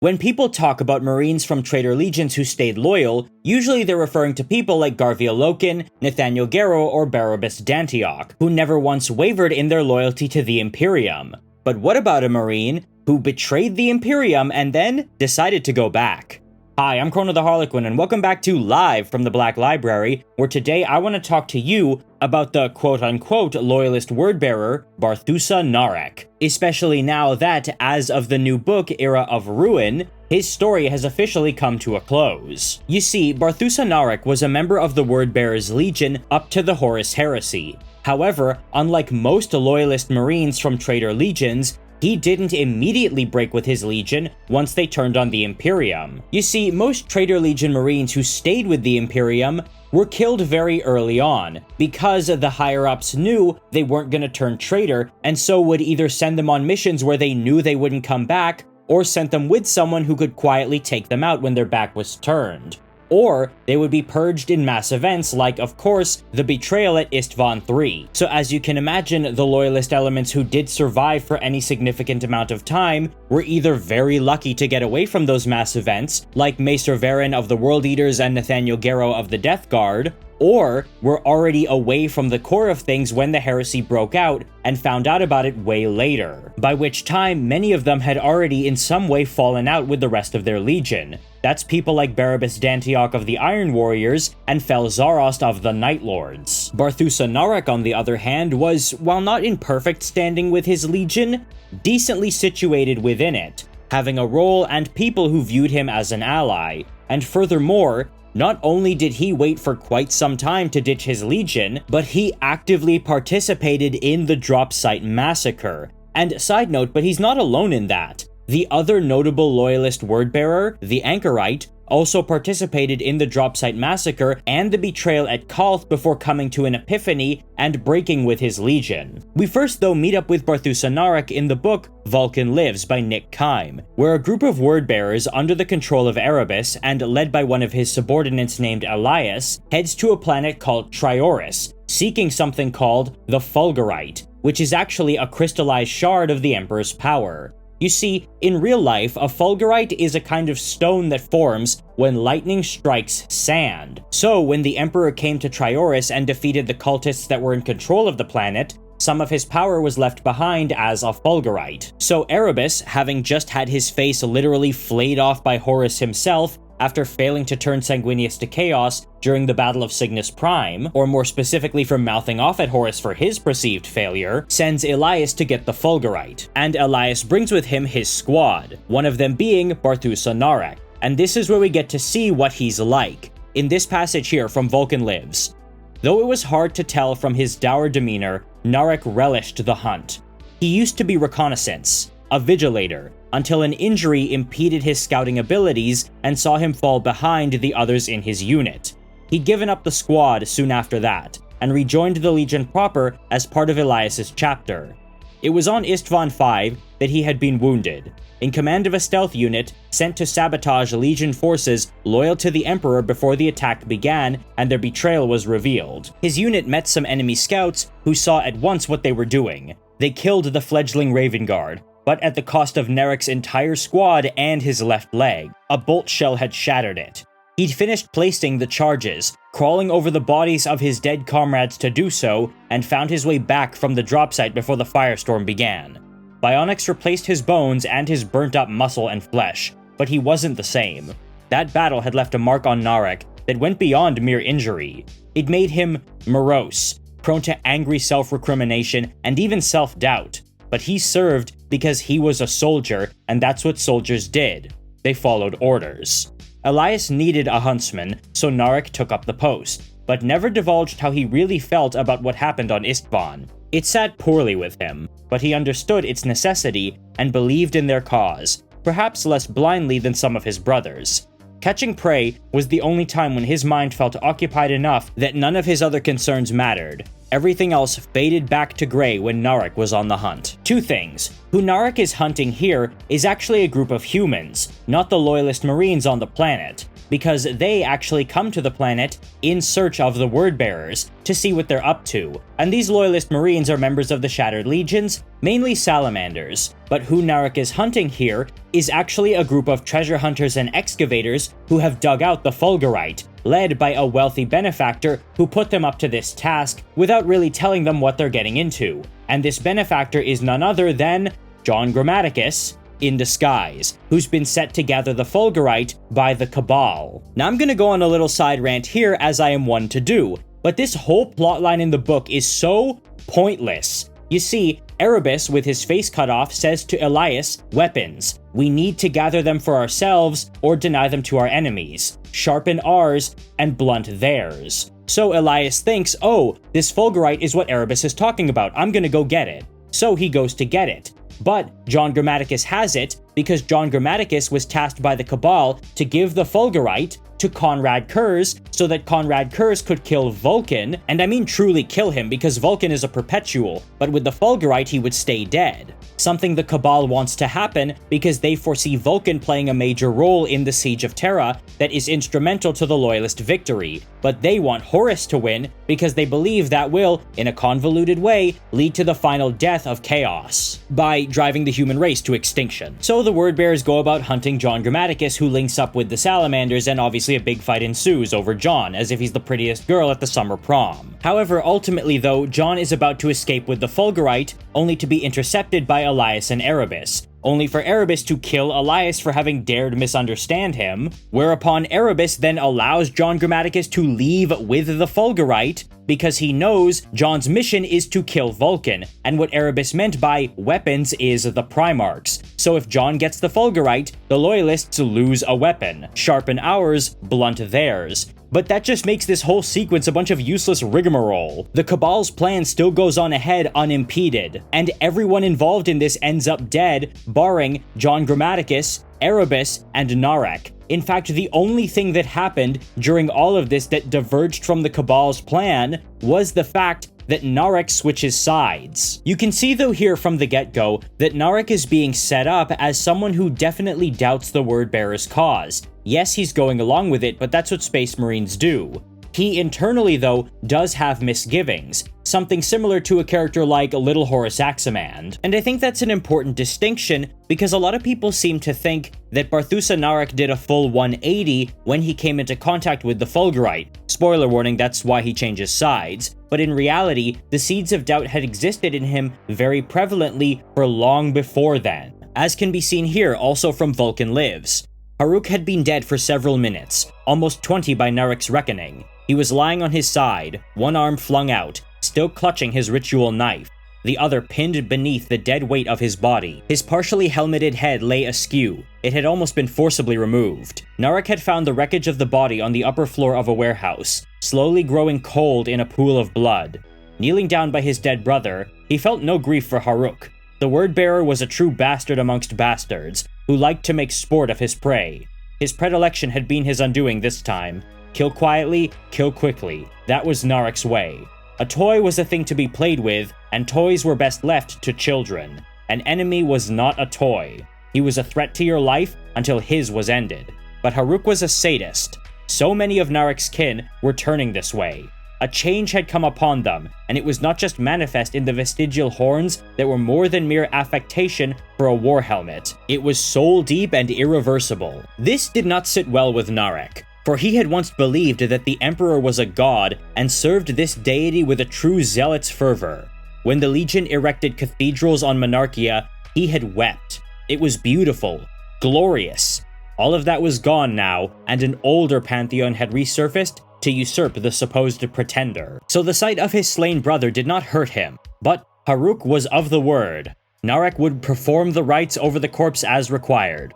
When people talk about Marines from traitor legions who stayed loyal, usually they're referring to people like Garvia Loken, Nathaniel Garrow, or Barabas d'Antioch, who never once wavered in their loyalty to the Imperium. But what about a Marine who betrayed the Imperium and then decided to go back? Hi, I'm Chrono the Harlequin, and welcome back to Live from the Black Library, where today I want to talk to you about the quote-unquote loyalist word-bearer, Barthusa Narek. Especially now that, as of the new book, Era of Ruin, his story has officially come to a close. You see, Barthusa Narek was a member of the Word-Bearer's Legion up to the Horus Heresy. However, unlike most loyalist Marines from traitor legions, he didn't immediately break with his legion once they turned on the Imperium. You see, most traitor legion Marines who stayed with the Imperium were killed very early on, because the higher-ups knew they weren't gonna turn traitor, and so would either send them on missions where they knew they wouldn't come back, or sent them with someone who could quietly take them out when their back was turned. Or they would be purged in mass events like, of course, the betrayal at Istvan III. So as you can imagine, the loyalist elements who did survive for any significant amount of time were either very lucky to get away from those mass events, like Maester Varen of the World Eaters and Nathaniel Garrow of the Death Guard, or were already away from the core of things when the heresy broke out and found out about it way later, by which time many of them had already in some way fallen out with the rest of their legion. That's people like Barabas d'Antioch of the Iron Warriors and Fel Zarost of the Night Lords. Barthusa Narek, on the other hand, was, while not in perfect standing with his legion, decently situated within it, having a role and people who viewed him as an ally, and furthermore, not only did he wait for quite some time to ditch his legion, but he actively participated in the drop site massacre. And side note, but he's not alone in that. The other notable loyalist word-bearer, the Anchorite, also participated in the drop site massacre and the betrayal at Kalth before coming to an epiphany and breaking with his legion. We first though meet up with Barthusa Narek in the book Vulkan Lives by Nick Kime, where a group of word-bearers under the control of Erebus and led by one of his subordinates named Elias heads to a planet called Trioris, seeking something called the Fulgurite, which is actually a crystallized shard of the Emperor's power. You see, in real life, a fulgurite is a kind of stone that forms when lightning strikes sand. So when the Emperor came to Trioris and defeated the cultists that were in control of the planet, some of his power was left behind as a fulgurite. So Erebus, having just had his face literally flayed off by Horus himself, after failing to turn Sanguinius to chaos during the Battle of Cygnus Prime, or more specifically for mouthing off at Horus for his perceived failure, sends Elias to get the Fulgurite. And Elias brings with him his squad, one of them being Barthusa Narek. And this is where we get to see what he's like, in this passage here from Vulkan Lives. Though it was hard to tell from his dour demeanor, Narek relished the hunt. He used to be reconnaissance, a vigilator, until an injury impeded his scouting abilities and saw him fall behind the others in his unit. He'd given up the squad soon after that, and rejoined the Legion proper as part of Elias's chapter. It was on Istvan V that he had been wounded, in command of a stealth unit sent to sabotage Legion forces loyal to the Emperor before the attack began and their betrayal was revealed. His unit met some enemy scouts who saw at once what they were doing. They killed the fledgling Raven Guard, but at the cost of Narek's entire squad and his left leg. A bolt shell had shattered it. He'd finished placing the charges, crawling over the bodies of his dead comrades to do so, and found his way back from the drop site before the firestorm began. Bionics replaced his bones and his burnt-up muscle and flesh, but he wasn't the same. That battle had left a mark on Narek that went beyond mere injury. It made him morose, prone to angry self-recrimination and even self-doubt. But he served because he was a soldier, and that's what soldiers did. They followed orders. Elias needed a huntsman, so Narek took up the post, but never divulged how he really felt about what happened on Istvan. It sat poorly with him, but he understood its necessity and believed in their cause, perhaps less blindly than some of his brothers. Catching prey was the only time when his mind felt occupied enough that none of his other concerns mattered. Everything else faded back to gray when Narek was on the hunt. Two things. Who Narek is hunting here is actually a group of humans, not the loyalist Marines on the planet. because they actually come to the planet in search of the Word-Bearers to see what they're up to, and these loyalist Marines are members of the Shattered Legions, mainly salamanders, but who Narek is hunting here is actually a group of treasure hunters and excavators who have dug out the Fulgurite, led by a wealthy benefactor who put them up to this task without really telling them what they're getting into, and this benefactor is none other than John Grammaticus, in disguise, who's been set to gather the Fulgurite by the Cabal. Now I'm gonna go on a little side rant here, as I am one to do, but this whole plotline in the book is so pointless. You see, Erebus, with his face cut off, says to Elias, "Weapons. We need to gather them for ourselves or deny them to our enemies. Sharpen ours and blunt theirs." So Elias thinks, oh, this Fulgurite is what Erebus is talking about, I'm gonna go get it. So he goes to get it. But John Grammaticus has it because John Grammaticus was tasked by the Cabal to give the Fulgurite to Conrad Kurz so that Conrad Kurz could kill Vulkan, and I mean truly kill him because Vulkan is a perpetual, but with the Fulgurite he would stay dead. Something the Cabal wants to happen because they foresee Vulkan playing a major role in the Siege of Terra that is instrumental to the Loyalist victory, but they want Horus to win because they believe that will, in a convoluted way, lead to the final death of Chaos, by driving the human race to extinction. So the Word-Bearers go about hunting John Grammaticus, who links up with the Salamanders, and obviously a big fight ensues over John, as if he's the prettiest girl at the summer prom. However, ultimately though, John is about to escape with the Fulgurite, only to be intercepted by Elias and Erebus, only for Erebus to kill Elias for having dared misunderstand him, whereupon Erebus then allows John Grammaticus to leave with the Fulgurite, because he knows John's mission is to kill Vulkan, and what Erebus meant by weapons is the Primarchs. So if John gets the Fulgurite, the Loyalists lose a weapon. Sharpen ours, blunt theirs. But that just makes this whole sequence a bunch of useless rigmarole. The Cabal's plan still goes on ahead unimpeded, and everyone involved in this ends up dead, barring John Grammaticus, Erebus, and Narek. In fact, the only thing that happened during all of this that diverged from the Cabal's plan was the fact that Narek switches sides. You can see though here from the get-go that Narek is being set up as someone who definitely doubts the Word-Bearer's cause. Yes, he's going along with it, but that's what Space Marines do. He internally, though, does have misgivings, something similar to a character like Little Horus-Aximand. And I think that's an important distinction, because a lot of people seem to think that Barthusa Narek did a full 180 when he came into contact with the Fulgurite. Spoiler warning, that's why he changes sides. But in reality, the seeds of doubt had existed in him very prevalently for long before then, as can be seen here also from Vulkan Lives. Haruk had been dead for several minutes, almost 20 by Narek's reckoning. He was lying on his side, one arm flung out, still clutching his ritual knife, the other pinned beneath the dead weight of his body. His partially helmeted head lay askew. It had almost been forcibly removed. Narek had found the wreckage of the body on the upper floor of a warehouse, slowly growing cold in a pool of blood. Kneeling down by his dead brother, he felt no grief for Haruk. The Word-Bearer was a true bastard amongst bastards, who liked to make sport of his prey. His predilection had been his undoing this time. Kill quietly, kill quickly. That was Narek's way. A toy was a thing to be played with, and toys were best left to children. An enemy was not a toy. He was a threat to your life until his was ended. But Haruk was a sadist. So many of Narek's kin were turning this way. A change had come upon them, and it was not just manifest in the vestigial horns that were more than mere affectation for a war helmet. It was soul-deep and irreversible. This did not sit well with Narek, for he had once believed that the Emperor was a god and served this deity with a true zealot's fervor. When the Legion erected cathedrals on Monarchia, he had wept. It was beautiful, glorious. All of that was gone now, and an older pantheon had resurfaced to usurp the supposed pretender. So the sight of his slain brother did not hurt him, but Haruk was of the word. Narek would perform the rites over the corpse as required.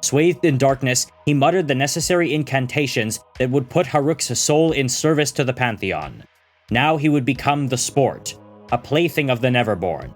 Swathed in darkness, he muttered the necessary incantations that would put Haruk's soul in service to the pantheon. Now he would become the sport, a plaything of the Neverborn.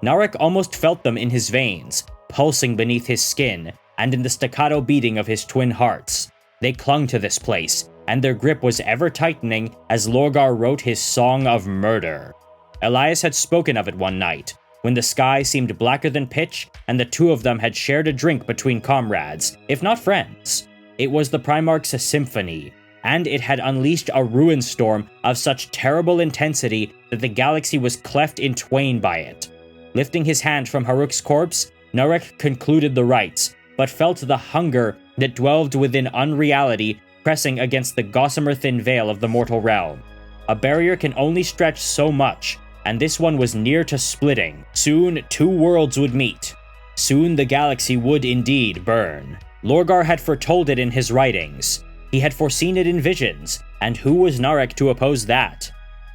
Narek almost felt them in his veins, pulsing beneath his skin, and in the staccato beating of his twin hearts. They clung to this place, and their grip was ever tightening as Lorgar wrote his Song of Murder. Elias had spoken of it one night, when the sky seemed blacker than pitch, and the two of them had shared a drink between comrades, if not friends. It was the Primarch's symphony, and it had unleashed a ruin storm of such terrible intensity that the galaxy was cleft in twain by it. Lifting his hand from Haruk's corpse, Narek concluded the rites, but felt the hunger that dwelled within unreality pressing against the gossamer-thin veil of the mortal realm. A barrier can only stretch so much, and this one was near to splitting. Soon, two worlds would meet. Soon the galaxy would indeed burn. Lorgar had foretold it in his writings. He had foreseen it in visions, and who was Narek to oppose that?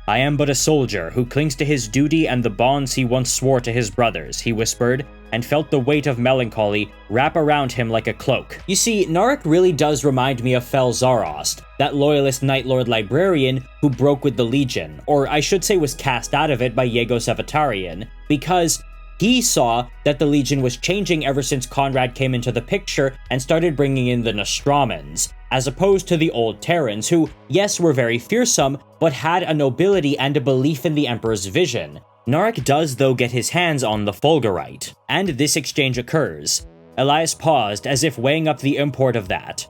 "I am but a soldier who clings to his duty and the bonds he once swore to his brothers," he whispered, and felt the weight of melancholy wrap around him like a cloak. You see, Narek really does remind me of Fel Zarost, that loyalist Night Lord librarian who broke with the Legion, or I should say was cast out of it by Yegos Avatarian, because he saw that the Legion was changing ever since Conrad came into the picture and started bringing in the Nostramans, as opposed to the old Terrans who, yes, were very fearsome, but had a nobility and a belief in the Emperor's vision. Narek does though get his hands on the Fulgurite, and this exchange occurs. Elias paused as if weighing up the import of that.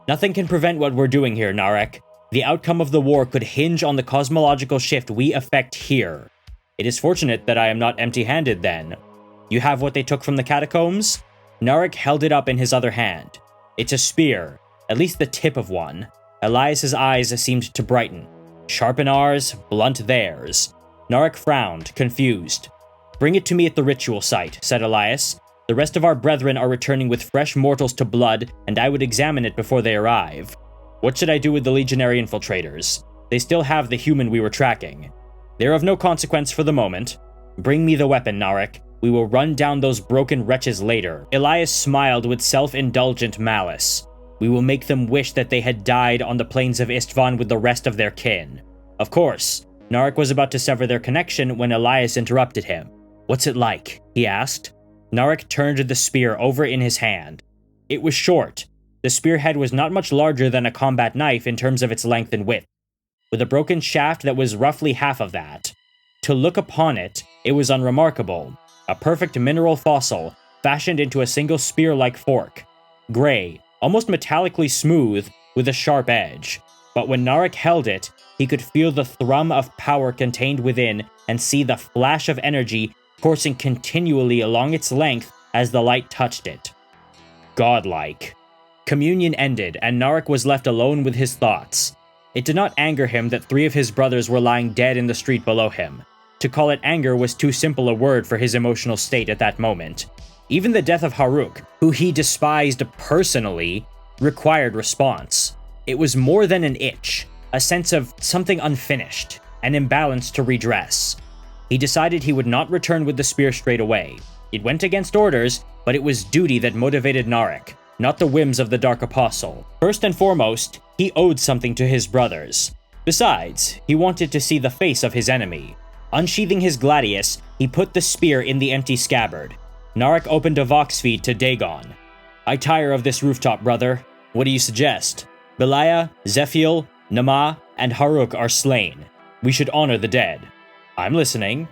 "Nothing can prevent what we're doing here, Narek. The outcome of the war could hinge on the cosmological shift we effect here. It is fortunate that I am not empty-handed then. You have what they took from the catacombs?" Narek held it up in his other hand. "It's a spear, at least the tip of one." Elias's eyes seemed to brighten. "Sharpen ours, blunt theirs." Narek frowned, confused. "Bring it to me at the ritual site," said Elias. "The rest of our brethren are returning with fresh mortals to blood, and I would examine it before they arrive. What should I do with the legionary infiltrators? They still have the human we were tracking. They're of no consequence for the moment. Bring me the weapon, Narek. We will run down those broken wretches later." Elias smiled with self-indulgent malice. "We will make them wish that they had died on the plains of Istvan with the rest of their kin." Of course, Narek was about to sever their connection when Elias interrupted him. "What's it like?" he asked. Narek turned the spear over in his hand. It was short. The spearhead was not much larger than a combat knife in terms of its length and width, with a broken shaft that was roughly half of that. To look upon it, it was unremarkable. A perfect mineral fossil, fashioned into a single spear-like fork. Gray, almost metallically smooth, with a sharp edge. But when Narek held it, he could feel the thrum of power contained within and see the flash of energy coursing continually along its length as the light touched it. Godlike. Communion ended, and Narek was left alone with his thoughts. It did not anger him that 3 of his brothers were lying dead in the street below him. To call it anger was too simple a word for his emotional state at that moment. Even the death of Haruk, who he despised personally, required response. It was more than an itch, a sense of something unfinished, an imbalance to redress. He decided he would not return with the spear straight away. It went against orders, but it was duty that motivated Narek, not the whims of the Dark Apostle. First and foremost, he owed something to his brothers. Besides, he wanted to see the face of his enemy. Unsheathing his gladius, he put the spear in the empty scabbard. Narek opened a vox feed to Dagon. "I tire of this rooftop, brother. What do you suggest? Beliah, Zephiel, Nama, and Haruk are slain. We should honor the dead." "I'm listening."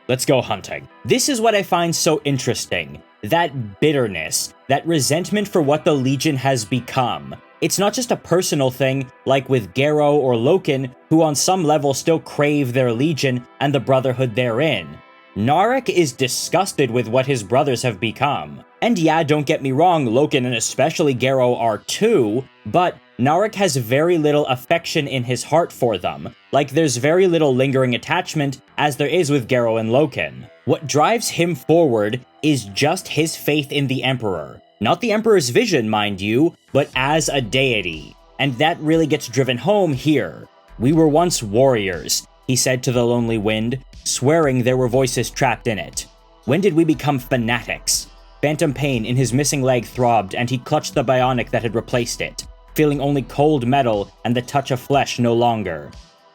"Let's go hunting." This is what I find so interesting. That bitterness, that resentment for what the Legion has become. It's not just a personal thing, like with Garrow or Loken, who on some level still crave their Legion and the brotherhood therein. Narek is disgusted with what his brothers have become. And yeah, don't get me wrong, Loken and especially Garrow are too, but Narek has very little affection in his heart for them. Like, there's very little lingering attachment, as there is with Garrow and Loken. What drives him forward is just his faith in the Emperor. Not the Emperor's vision, mind you, but as a deity. And that really gets driven home here. "We were once warriors," he said to the lonely wind, swearing there were voices trapped in it. "When did we become fanatics?" Phantom pain in his missing leg throbbed, and he clutched the bionic that had replaced it, feeling only cold metal and the touch of flesh no longer.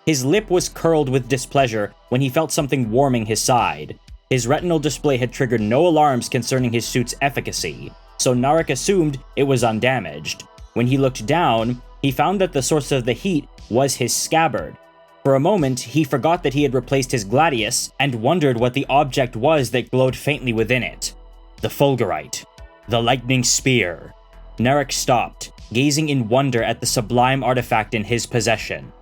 His lip was curled with displeasure when he felt something warming his side. His retinal display had triggered no alarms concerning his suit's efficacy, so Narek assumed it was undamaged. When he looked down, he found that the source of the heat was his scabbard. For a moment, he forgot that he had replaced his gladius, and wondered what the object was that glowed faintly within it. The Fulgurite. The lightning spear. Narek stopped. gazing in wonder at the sublime artifact in his possession.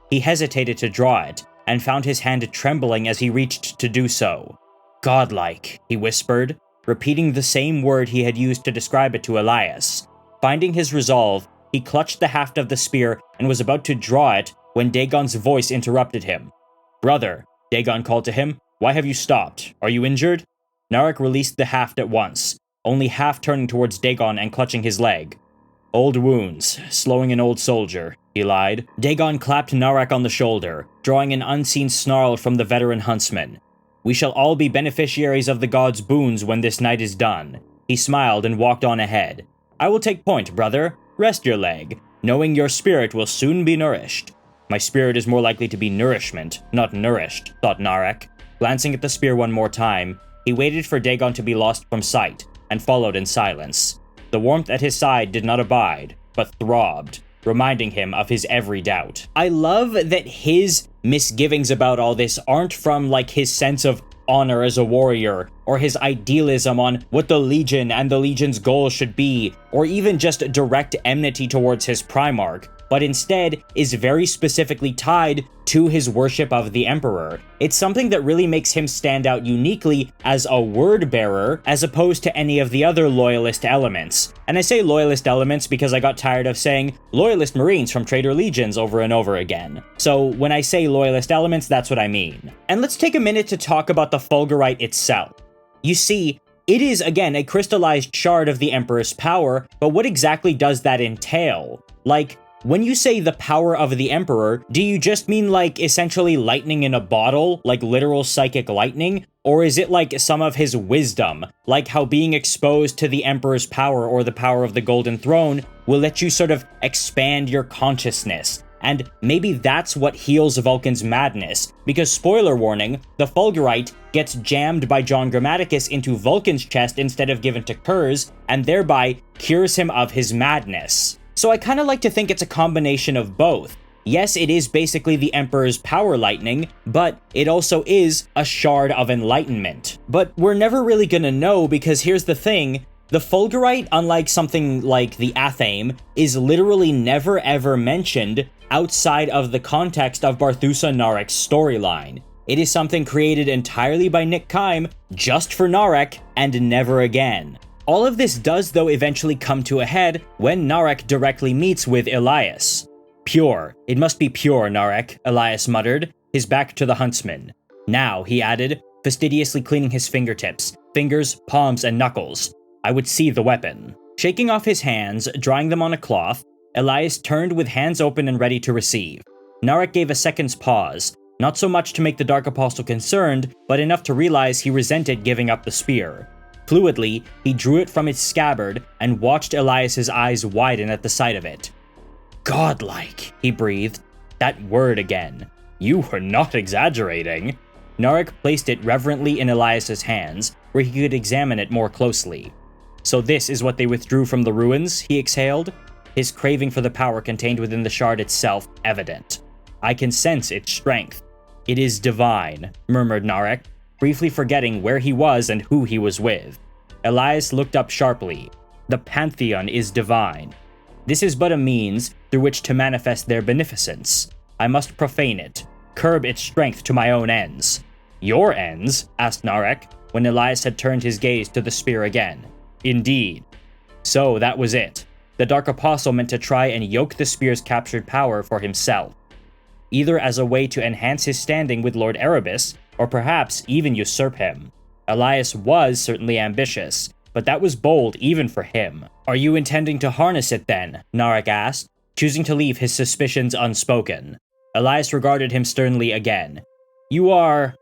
He hesitated to draw it, and found his hand trembling as he reached to do so. "Godlike," he whispered, repeating the same word he had used to describe it to Elias. Finding his resolve, he clutched the haft of the spear and was about to draw it when Dagon's voice interrupted him. "Brother," Dagon called to him, "why have you stopped? Are you injured?" Narek released the haft at once, only half turning towards Dagon and clutching his leg. "Old wounds, slowing an old soldier," he lied. Dagon clapped Narek on the shoulder, drawing an unseen snarl from the veteran huntsman. "We shall all be beneficiaries of the god's boons when this night is done." He smiled and walked on ahead. "I will take point, brother. Rest your leg, knowing your spirit will soon be nourished." "My spirit is more likely to be nourishment, not nourished," thought Narek. Glancing at the spear one more time, he waited for Dagon to be lost from sight, and followed in silence. The warmth at his side did not abide, but throbbed, reminding him of his every doubt. I love that his misgivings about all this aren't from, like, his sense of honor as a warrior, or his idealism on what the Legion and the Legion's goal should be, or even just direct enmity towards his Primarch, but instead is very specifically tied to his worship of the Emperor. It's something that really makes him stand out uniquely as a word-bearer, as opposed to any of the other loyalist elements. And I say loyalist elements because I got tired of saying loyalist Marines from Traitor Legions over and over again. So when I say loyalist elements, that's what I mean. And let's take a minute to talk about the Fulgurite itself. You see, it is, again, a crystallized shard of the Emperor's power, but what exactly does that entail? Like, when you say the power of the Emperor, do you just mean, like, essentially lightning in a bottle, like literal psychic lightning? Or is it like some of his wisdom, like how being exposed to the Emperor's power or the power of the Golden Throne will let you sort of expand your consciousness? And maybe that's what heals Vulkan's madness, because spoiler warning, the Fulgurite gets jammed by John Grammaticus into Vulkan's chest instead of given to Kurz, and thereby cures him of his madness. So I kinda like to think it's a combination of both. Yes, it is basically the Emperor's power lightning, but it also is a shard of enlightenment. But we're never really gonna know, because here's the thing, the Fulgurite, unlike something like the Athame, is literally never ever mentioned outside of the context of Barthusa Narek's storyline. It is something created entirely by Nick Kime, just for Narek, and never again. All of this does, though, eventually come to a head when Narek directly meets with Elias. "Pure. It must be pure, Narek," Elias muttered, his back to the huntsman. "Now," he added, fastidiously cleaning his fingertips, fingers, palms, and knuckles. "I would see the weapon." Shaking off his hands, drying them on a cloth, Elias turned with hands open and ready to receive. Narek gave a second's pause, not so much to make the Dark Apostle concerned, but enough to realize he resented giving up the spear. Fluidly, he drew it from its scabbard and watched Elias's eyes widen at the sight of it. "Godlike," he breathed. That word again. "You were not exaggerating." Narek placed it reverently in Elias's hands, where he could examine it more closely. "So this is what they withdrew from the ruins," he exhaled, his craving for the power contained within the shard itself evident. "I can sense its strength." "It is divine," murmured Narek, briefly forgetting where he was and who he was with. Elias looked up sharply. "The Pantheon is divine. This is but a means through which to manifest their beneficence. I must profane it, curb its strength to my own ends." "Your ends?" asked Narek, when Elias had turned his gaze to the spear again. "Indeed." So that was it. The Dark Apostle meant to try and yoke the spear's captured power for himself, either as a way to enhance his standing with Lord Erebus, or perhaps even usurp him. Elias was certainly ambitious, but that was bold even for him. "Are you intending to harness it then?" Narek asked, choosing to leave his suspicions unspoken. Elias regarded him sternly again. "You are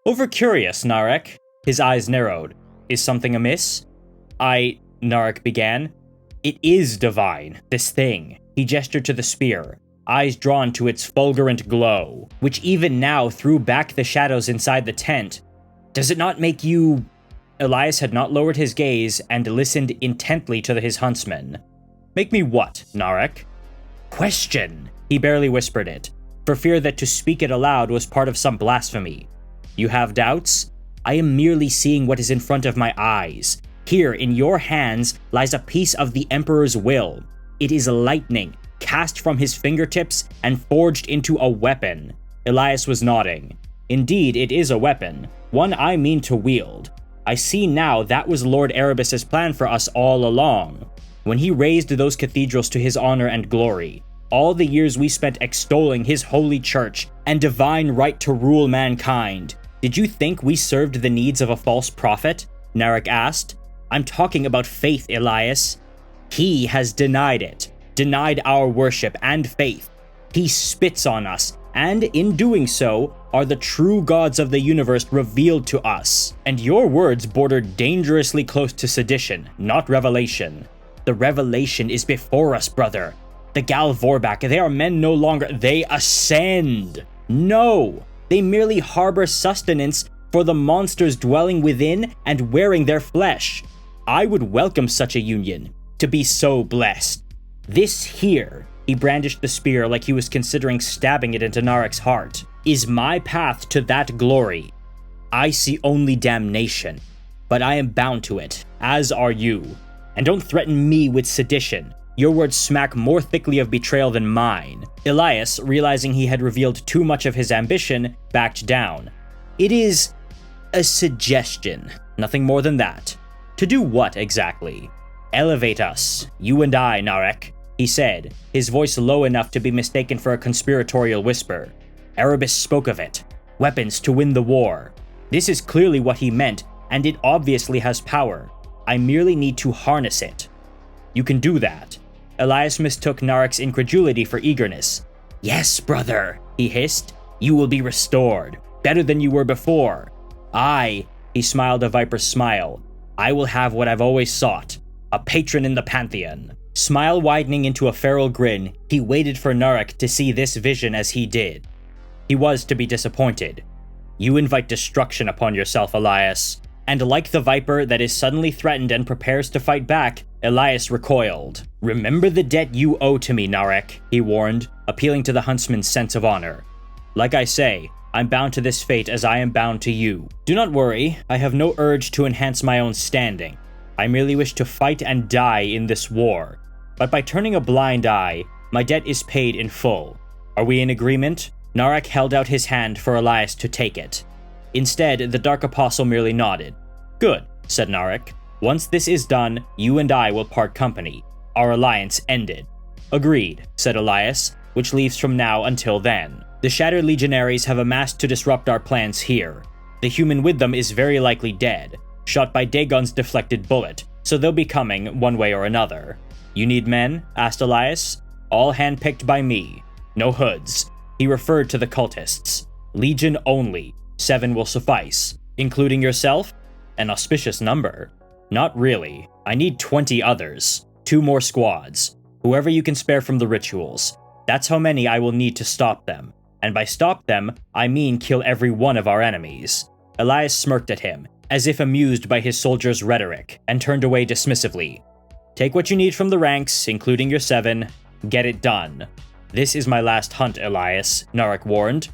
over-curious, Narek." His eyes narrowed. "Is something amiss?" Narek began. "It is divine, this thing." He gestured to the spear, eyes drawn to its fulgurant glow, which even now threw back the shadows inside the tent. "Does it not make you—" Elias had not lowered his gaze and listened intently to his huntsman. "Make me what, Narek?" "Question!" He barely whispered it, for fear that to speak it aloud was part of some blasphemy. "You have doubts? I am merely seeing what is in front of my eyes. Here, in your hands, lies a piece of the Emperor's will. It is lightning, cast from his fingertips and forged into a weapon. Elias was nodding. Indeed, it is a weapon, one I mean to wield. I see now that was Lord Erebus's plan for us all along. When he raised those cathedrals to his honor and glory, all the years we spent extolling his holy church and divine right to rule mankind, did you think we served the needs of a false prophet? Narek asked. I'm talking about faith, Elias. He has denied it, denied our worship and faith. He spits on us, and in doing so, are the true gods of the universe revealed to us. And your words border dangerously close to sedition, not revelation. The revelation is before us, brother. The Gal Vorbak, they are men no longer, they ascend. No, they merely harbor sustenance for the monsters dwelling within and wearing their flesh. I would welcome such a union, to be so blessed. This here, he brandished the spear like he was considering stabbing it into Narek's heart, is my path to that glory. I see only damnation, but I am bound to it, as are you. And don't threaten me with sedition. Your words smack more thickly of betrayal than mine. Elias, realizing he had revealed too much of his ambition, backed down. It is a suggestion, nothing more than that. To do what exactly? Elevate us, you and I, Narek, he said, his voice low enough to be mistaken for a conspiratorial whisper. Erebus spoke of it. Weapons to win the war. This is clearly what he meant, and it obviously has power. I merely need to harness it. You can do that. Elias mistook Narek's incredulity for eagerness. Yes, brother, he hissed. You will be restored, better than you were before. He smiled a viper's smile. I will have what I've always sought, a patron in the pantheon. Smile widening into a feral grin, he waited for Narek to see this vision as he did. He was to be disappointed. You invite destruction upon yourself, Elias. And like the viper that is suddenly threatened and prepares to fight back, Elias recoiled. Remember the debt you owe to me, Narek, he warned, appealing to the huntsman's sense of honor. Like I say, I'm bound to this fate as I am bound to you. Do not worry, I have no urge to enhance my own standing. I merely wish to fight and die in this war. But by turning a blind eye, my debt is paid in full. Are we in agreement? Narek held out his hand for Elias to take it. Instead, the Dark Apostle merely nodded. Good, said Narek. Once this is done, you and I will part company. Our alliance ended. Agreed, said Elias, which leaves from now until then. The Shattered Legionaries have amassed to disrupt our plans here. The human with them is very likely dead, shot by Dagon's deflected bullet, so they'll be coming one way or another. You need men? Asked Elias. All handpicked by me. No hoods. He referred to the cultists. Legion only. 7 will suffice. Including yourself? An auspicious number. Not really. I need 20 others. 2 more squads. Whoever you can spare from the rituals. That's how many I will need to stop them. And by stop them, I mean kill every one of our enemies. Elias smirked at him, as if amused by his soldiers' rhetoric, and turned away dismissively. Take what you need from the ranks, including your 7. Get it done. This is my last hunt, Elias, Narek warned.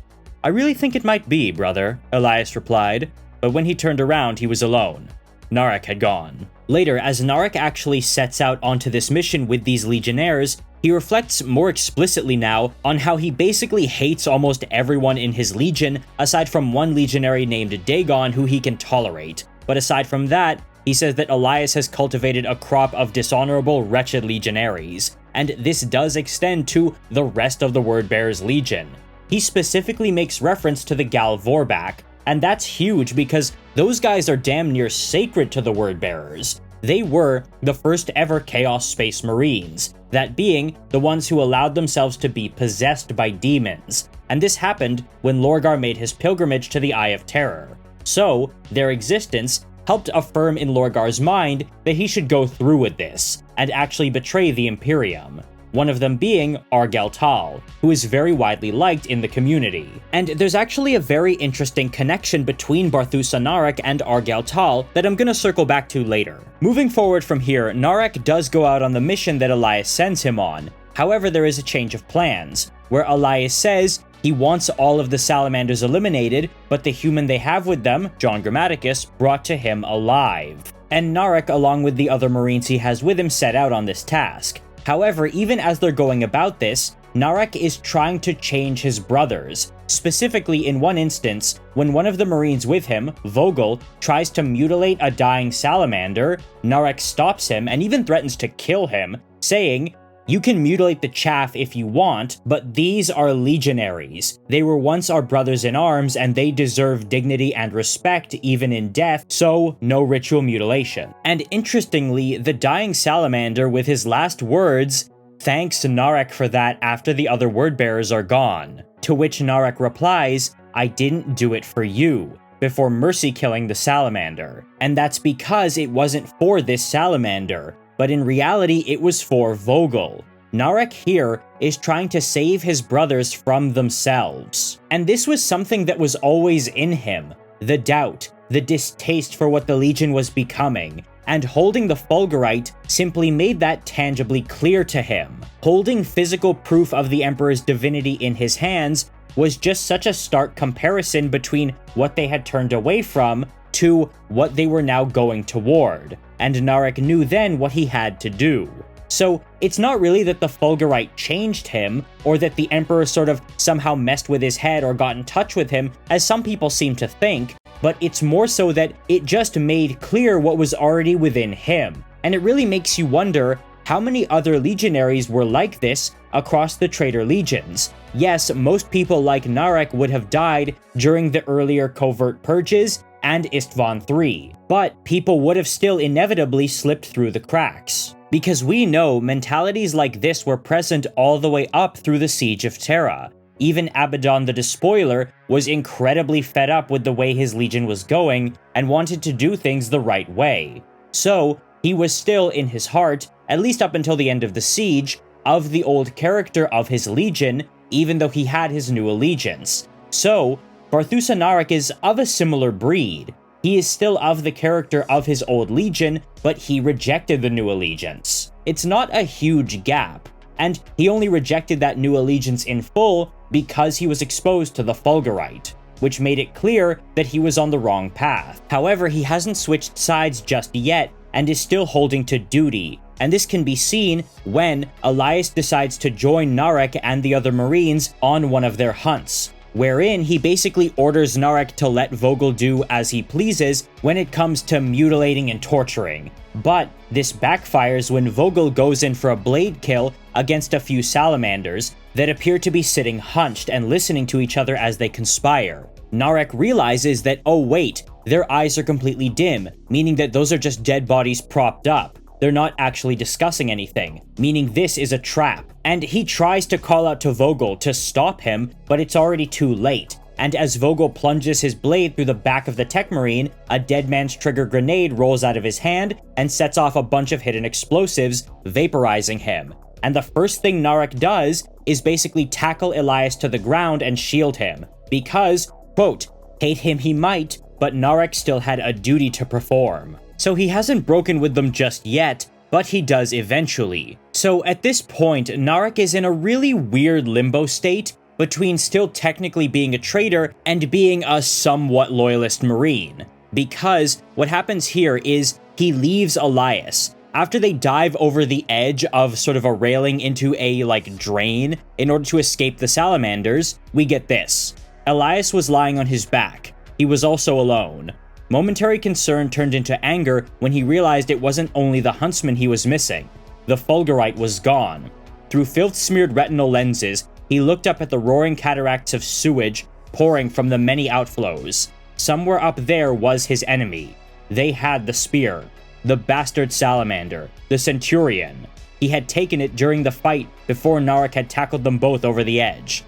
I really think it might be, brother, Elias replied, but when he turned around, he was alone. Narek had gone. Later, as Narek actually sets out onto this mission with these legionnaires, he reflects more explicitly now on how he basically hates almost everyone in his legion, aside from one legionary named Dagon who he can tolerate. But aside from that, he says that Elias has cultivated a crop of dishonorable, wretched legionaries, and this does extend to the rest of the Wordbearer's legion. He specifically makes reference to the Gal Vorbak, and that's huge because those guys are damn near sacred to the Wordbearers. They were the first ever Chaos Space Marines, that being the ones who allowed themselves to be possessed by demons, and this happened when Lorgar made his pilgrimage to the Eye of Terror. So, their existence helped affirm in Lorgar's mind that he should go through with this, and actually betray the Imperium. One of them being Argeltal, who is very widely liked in the community. And there's actually a very interesting connection between Barthusa Narek and Argeltal that I'm gonna circle back to later. Moving forward from here, Narek does go out on the mission that Elias sends him on. However, there is a change of plans, where Elias says he wants all of the salamanders eliminated, but the human they have with them, John Grammaticus, brought to him alive. And Narek, along with the other Marines he has with him, set out on this task. However, even as they're going about this, Narek is trying to change his brothers. Specifically, in one instance, when one of the Marines with him, Vogel, tries to mutilate a dying salamander, Narek stops him and even threatens to kill him, saying, "You can mutilate the chaff if you want, but these are legionaries. They were once our brothers in arms, and they deserve dignity and respect even in death, so no ritual mutilation." And interestingly, the dying salamander with his last words thanks Narek for that after the other word-bearers are gone. To which Narek replies, "I didn't do it for you," before mercy killing the salamander. And that's because it wasn't for this salamander, but in reality it was for Vogel. Narek here is trying to save his brothers from themselves. And this was something that was always in him, the doubt, the distaste for what the Legion was becoming, and holding the Fulgurite simply made that tangibly clear to him. Holding physical proof of the Emperor's divinity in his hands was just such a stark comparison between what they had turned away from to what they were now going toward, and Narek knew then what he had to do. So it's not really that the Fulgurite changed him, or that the Emperor sort of somehow messed with his head or got in touch with him, as some people seem to think, but it's more so that it just made clear what was already within him. And it really makes you wonder how many other legionaries were like this across the traitor legions. Yes, most people like Narek would have died during the earlier covert purges and Istvan III, but people would have still inevitably slipped through the cracks. Because we know mentalities like this were present all the way up through the Siege of Terra. Even Abaddon the Despoiler was incredibly fed up with the way his legion was going and wanted to do things the right way. So, he was still in his heart, at least up until the end of the siege, of the old character of his legion, even though he had his new allegiance. So, Barthusa Narek is of a similar breed. He is still of the character of his old legion, but he rejected the new allegiance. It's not a huge gap, and he only rejected that new allegiance in full because he was exposed to the Fulgurite, which made it clear that he was on the wrong path. However, he hasn't switched sides just yet, and is still holding to duty, and this can be seen when Elias decides to join Narek and the other Marines on one of their hunts, wherein he basically orders Narek to let Vogel do as he pleases when it comes to mutilating and torturing. But this backfires when Vogel goes in for a blade kill against a few salamanders that appear to be sitting hunched and listening to each other as they conspire. Narek realizes that, oh wait, their eyes are completely dim, meaning that those are just dead bodies propped up. They're not actually discussing anything, meaning this is a trap. And he tries to call out to Vogel to stop him, but it's already too late. And as Vogel plunges his blade through the back of the Tech Marine, a Dead Man's Trigger grenade rolls out of his hand and sets off a bunch of hidden explosives, vaporizing him. And the first thing Narek does is basically tackle Elias to the ground and shield him, because, quote, hate him he might, but Narek still had a duty to perform. So he hasn't broken with them just yet, but he does eventually. So at this point, Narek is in a really weird limbo state between still technically being a traitor and being a somewhat loyalist Marine. Because what happens here is he leaves Elias. After they dive over the edge of sort of a railing into a, drain in order to escape the salamanders, we get this. Elias was lying on his back. He was also alone. Momentary concern turned into anger when he realized it wasn't only the huntsman he was missing. The Fulgurite was gone. Through filth-smeared retinal lenses, he looked up at the roaring cataracts of sewage pouring from the many outflows. Somewhere up there was his enemy. They had the spear. The bastard salamander. The centurion. He had taken it during the fight before Narek had tackled them both over the edge.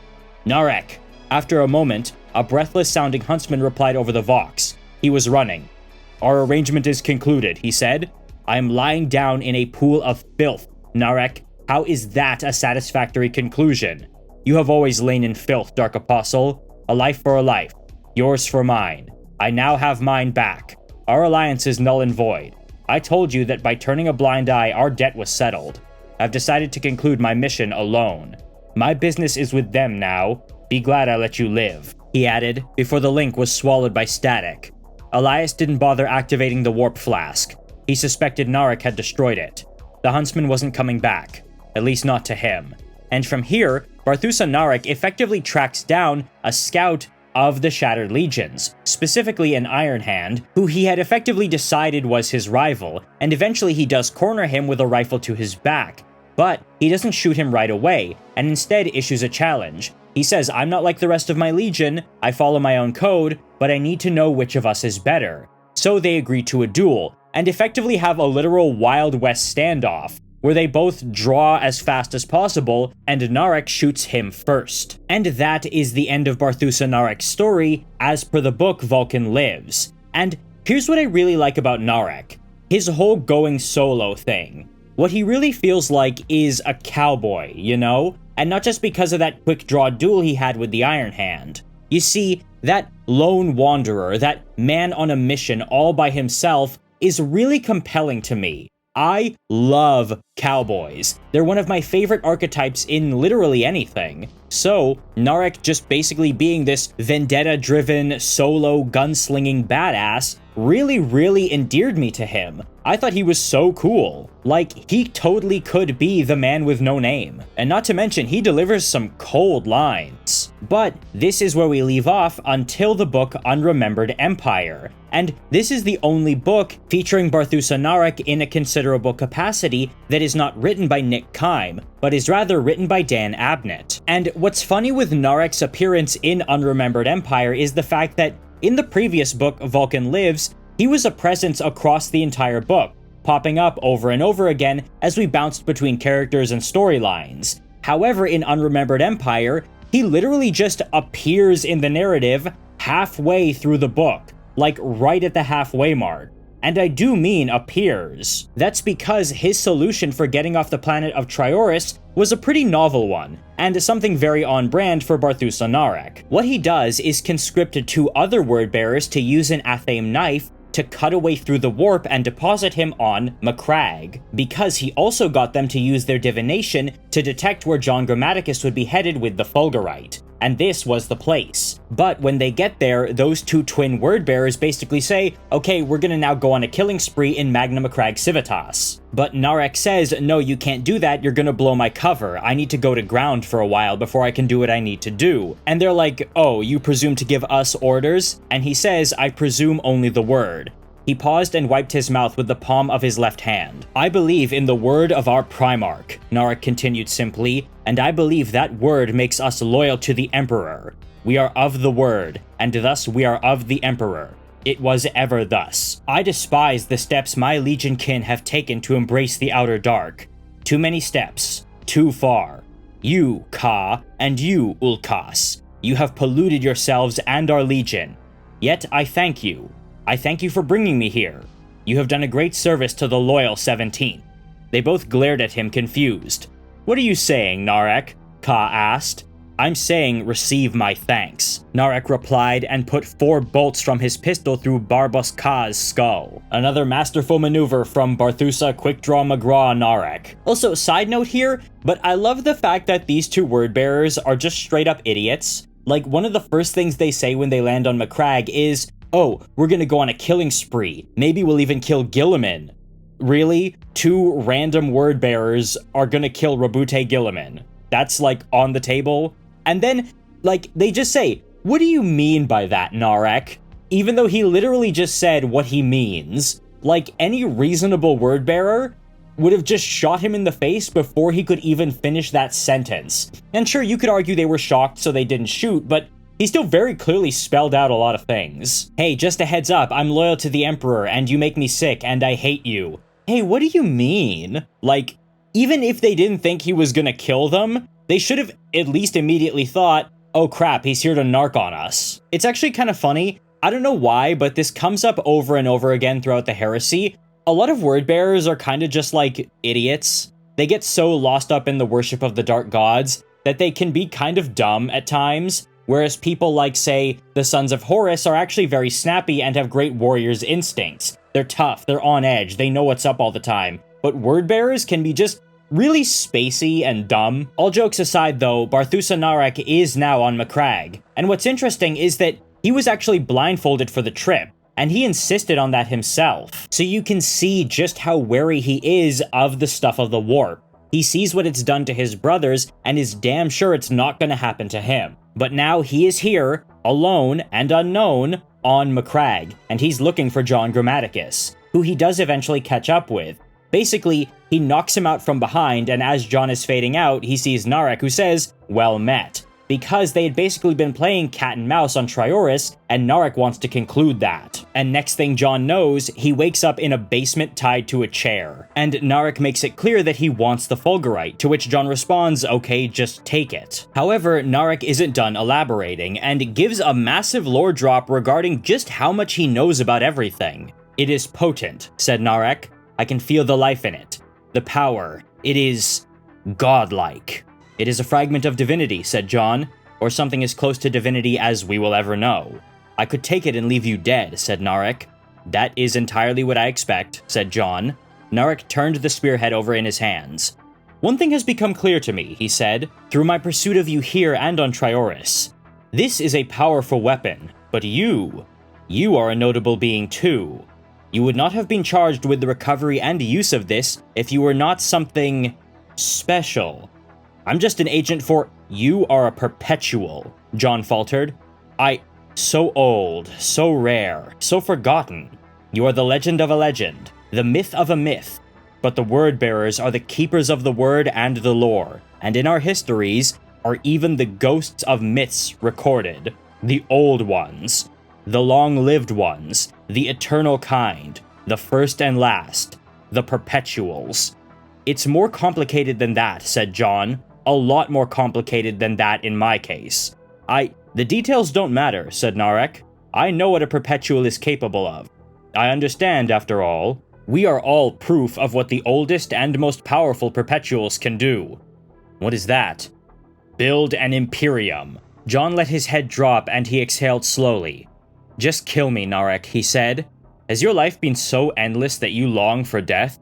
Narek. After a moment, a breathless-sounding huntsman replied over the vox. He was running. Our arrangement is concluded, he said. I am lying down in a pool of filth. Narek, how is that a satisfactory conclusion? You have always lain in filth, Dark Apostle. A life for a life. Yours for mine. I now have mine back. Our alliance is null and void. I told you that by turning a blind eye, our debt was settled. I've decided to conclude my mission alone. My business is with them now. Be glad I let you live, he added, before the link was swallowed by static. Elias didn't bother activating the warp flask. He suspected Narek had destroyed it. The huntsman wasn't coming back. at least not to him. And from here, Barthusa Narek effectively tracks down a scout of the Shattered Legions, specifically an Iron Hand, who he had effectively decided was his rival, and eventually he does corner him with a rifle to his back. But he doesn't shoot him right away, and instead issues a challenge. He says, "I'm not like the rest of my legion, I follow my own code, but I need to know which of us is better." So they agree to a duel, and effectively have a literal Wild West standoff, where they both draw as fast as possible, and Narek shoots him first. And that is the end of Barthusa Narek's story, as per the book Vulkan Lives. And here's what I really like about Narek. His whole going solo thing. What he really feels like is a cowboy, you know? And not just because of that quick draw duel he had with the Iron Hand. You see, that lone wanderer, that man on a mission all by himself, is really compelling to me. I love cowboys. They're one of my favorite archetypes in literally anything. So, Narek just basically being this vendetta-driven, solo, gunslinging badass really endeared me to him. I thought he was so cool. Like, he totally could be the man with no name. And not to mention, he delivers some cold lines. But this is where we leave off until the book Unremembered Empire. And this is the only book featuring Barthusa Narek in a considerable capacity that is not written by Nick Kime, but is rather written by Dan Abnett. And what's funny with Narek's appearance in Unremembered Empire is the fact that in the previous book, Vulkan Lives, he was a presence across the entire book, popping up over and over again as we bounced between characters and storylines. However, in Unremembered Empire, he literally just appears in the narrative halfway through the book, like right at the halfway mark. And I do mean appears. That's because his solution for getting off the planet of Trioris was a pretty novel one, and something very on brand for Barthusa Narek. What he does is conscript 2 other word-bearers to use an Athame knife to cut a way through the warp and deposit him on Macragge, because he also got them to use their divination to detect where John Grammaticus would be headed with the Fulgurite. And this was the place. But when they get there, those 2 twin word-bearers basically say, okay, we're gonna now go on a killing spree in Magna Macragge Civitas. But Narek says, no, you can't do that, you're gonna blow my cover. I need to go to ground for a while before I can do what I need to do. And they're like, oh, you presume to give us orders? And he says, I presume only the word. He paused and wiped his mouth with the palm of his left hand. I believe in the word of our Primarch, Narek continued simply, and I believe that word makes us loyal to the Emperor. We are of the word, and thus we are of the Emperor. It was ever thus. I despise the steps my legion kin have taken to embrace the outer dark. Too many steps. Too far. You, Ka, and you, Ulkas. You have polluted yourselves and our legion. Yet I thank you. I thank you for bringing me here. You have done a great service to the loyal 17th. They both glared at him confused. What are you saying, Narek? Ka asked. I'm saying receive my thanks, Narek replied and put 4 bolts from his pistol through Barbos Ka's skull. Another masterful maneuver from Barthusa Quickdraw McGraw Narek. Also, side note here, but I love the fact that these 2 word-bearers are just straight up idiots. Like, one of the first things they say when they land on Macragge is, oh, we're gonna go on a killing spree. Maybe we'll even kill Guilliman. Really? 2 random word-bearers are gonna kill Rabute Guilliman. That's, like, on the table? And then, like, they just say, what do you mean by that, Narek? Even though he literally just said what he means. Like, any reasonable word-bearer would have just shot him in the face before he could even finish that sentence. And sure, you could argue they were shocked so they didn't shoot, but he still very clearly spelled out a lot of things. Hey, just a heads up, I'm loyal to the Emperor, and you make me sick, and I hate you. Hey, what do you mean? Like, even if they didn't think he was gonna kill them, they should have at least immediately thought, oh crap, he's here to narc on us. It's actually kind of funny. I don't know why, but this comes up over and over again throughout the heresy. A lot of word-bearers are kind of just like idiots. They get so lost up in the worship of the dark gods that they can be kind of dumb at times. Whereas people like, say, the Sons of Horus are actually very snappy and have great warriors' instincts. They're tough, they're on edge, they know what's up all the time. But word-bearers can be just really spacey and dumb. All jokes aside though, Barthusa Narek is now on Macragge. And what's interesting is that he was actually blindfolded for the trip, and he insisted on that himself. So you can see just how wary he is of the stuff of the warp. He sees what it's done to his brothers and is damn sure it's not gonna happen to him. But now he is here, alone and unknown, on Macragge, and he's looking for John Grammaticus, who he does eventually catch up with. Basically, he knocks him out from behind, and as John is fading out, he sees Narek, who says, "Well met," because they had basically been playing cat and mouse on Trioris, and Narek wants to conclude that. And next thing John knows, he wakes up in a basement tied to a chair. And Narek makes it clear that he wants the Fulgurite, to which John responds, "Okay, just take it." However, Narek isn't done elaborating, and gives a massive lore drop regarding just how much he knows about everything. "It is potent," said Narek. "I can feel the life in it. The power. It is godlike." "It is a fragment of divinity," said John, "or something as close to divinity as we will ever know." "I could take it and leave you dead," said Narek. "That is entirely what I expect," said John. Narek turned the spearhead over in his hands. "One thing has become clear to me," he said, "through my pursuit of you here and on Trioris. This is a powerful weapon, but you are a notable being too. You would not have been charged with the recovery and use of this if you were not something special. I'm just an agent for—" "You are a perpetual," John faltered. So old, so rare, so forgotten. You are the legend of a legend, the myth of a myth. But the word-bearers are the keepers of the word and the lore, and in our histories are even the ghosts of myths recorded. The old ones, the long-lived ones, the eternal kind, the first and last, the perpetuals." "It's more complicated than that," said John. "A lot more complicated than that in my case." The details don't matter," said Narek. "I know what a perpetual is capable of. I understand, after all. We are all proof of what the oldest and most powerful perpetuals can do." "What is that?" "Build an Imperium." John let his head drop and he exhaled slowly. "Just kill me, Narek," he said. "Has your life been so endless that you long for death?"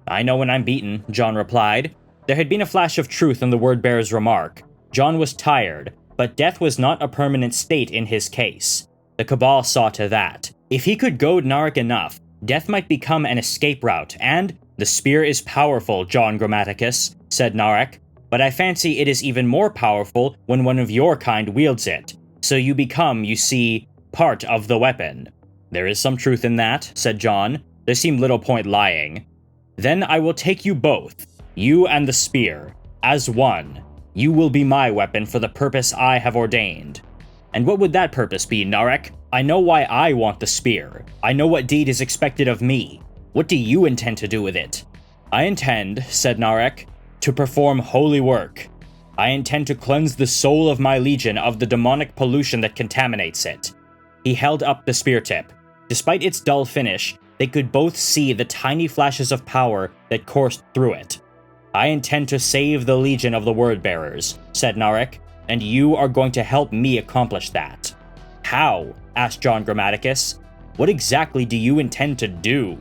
"I know when I'm beaten," John replied. There had been a flash of truth in the word-bearer's remark. John was tired, but death was not a permanent state in his case. The Cabal saw to that. If he could goad Narek enough, death might become an escape route, and— "The spear is powerful, John Grammaticus," said Narek, "but I fancy it is even more powerful when one of your kind wields it. So you become, you see, part of the weapon." "There is some truth in that," said John. "There seemed little point lying." "Then I will take you both, you and the spear, as one. You will be my weapon for the purpose I have ordained." "And what would that purpose be, Narek? I know why I want the spear. I know what deed is expected of me. What do you intend to do with it?" "I intend," said Narek, "to perform holy work. I intend to cleanse the soul of my legion of the demonic pollution that contaminates it." He held up the spear tip. Despite its dull finish, they could both see the tiny flashes of power that coursed through it. "I intend to save the legion of the word-bearers," said Narek, "and you are going to help me accomplish that." "How?" asked John Grammaticus. "What exactly do you intend to do?"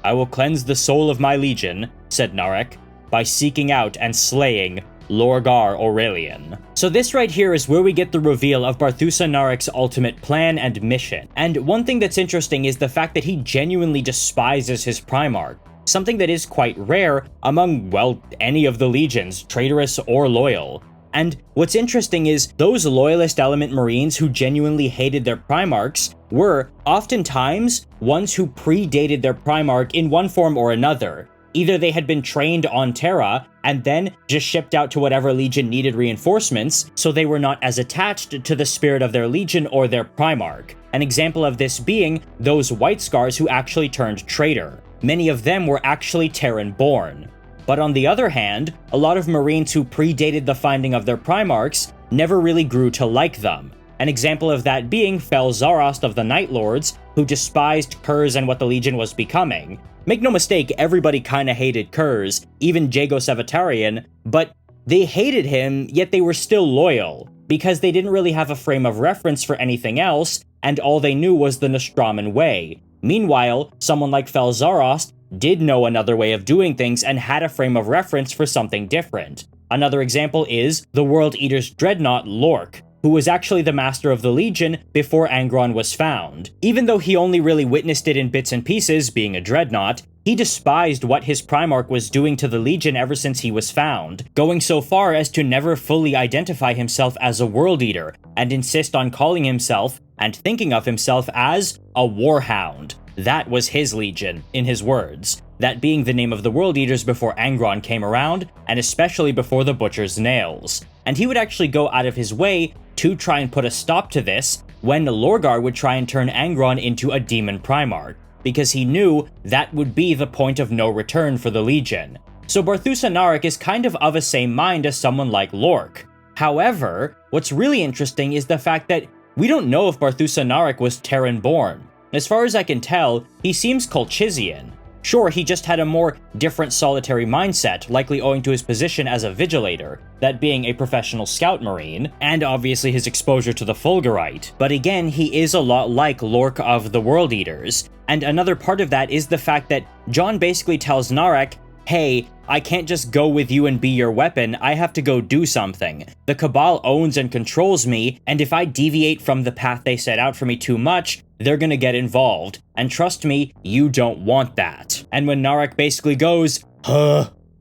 "I will cleanse the soul of my legion," said Narek, "by seeking out and slaying Lorgar Aurelian." So this right here is where we get the reveal of Barthusa Narek's ultimate plan and mission. And one thing that's interesting is the fact that he genuinely despises his Primarch, something that is quite rare among, well, any of the legions, traitorous or loyal. And what's interesting is those loyalist element Marines who genuinely hated their Primarchs were oftentimes ones who predated their Primarch in one form or another. Either they had been trained on Terra and then just shipped out to whatever legion needed reinforcements, so they were not as attached to the spirit of their legion or their Primarch. An example of this being those White Scars who actually turned traitor. Many of them were actually Terran-born. But on the other hand, a lot of Marines who predated the finding of their Primarchs never really grew to like them. An example of that being Fel Zarost of the Night Lords, who despised Kurz and what the Legion was becoming. Make no mistake, everybody kinda hated Kurz, even Jago Sevatarian, but they hated him, yet they were still loyal, because they didn't really have a frame of reference for anything else, and all they knew was the Nostraman way. Meanwhile, someone like Fel Zarost did know another way of doing things and had a frame of reference for something different. Another example is the World Eater's Dreadnought Lork, who was actually the master of the Legion before Angron was found. Even though he only really witnessed it in bits and pieces, being a dreadnought, He despised what his Primarch was doing to the Legion ever since he was found, going so far as to never fully identify himself as a World Eater, and insist on calling himself, and thinking of himself as, a Warhound. That was his Legion, in his words, that being the name of the World Eaters before Angron came around, and especially before the Butcher's Nails. And he would actually go out of his way to try and put a stop to this when Lorgar would try and turn Angron into a Demon Primarch, because he knew that would be the point of no return for the Legion. So Barthusa Narek is kind of a same mind as someone like Lork. However, what's really interesting is the fact that we don't know if Barthusa Narek was Terran-born. As far as I can tell, he seems Colchizian. Sure, he just had a more different solitary mindset, likely owing to his position as a Vigilator, that being a professional scout marine, and obviously his exposure to the Fulgurite. But again, he is a lot like Lork of the World Eaters, and another part of that is the fact that Jon basically tells Narek, hey, I can't just go with you and be your weapon, I have to go do something. The Cabal owns and controls me, and if I deviate from the path they set out for me too much, they're gonna get involved. And trust me, you don't want that. And when Narek basically goes,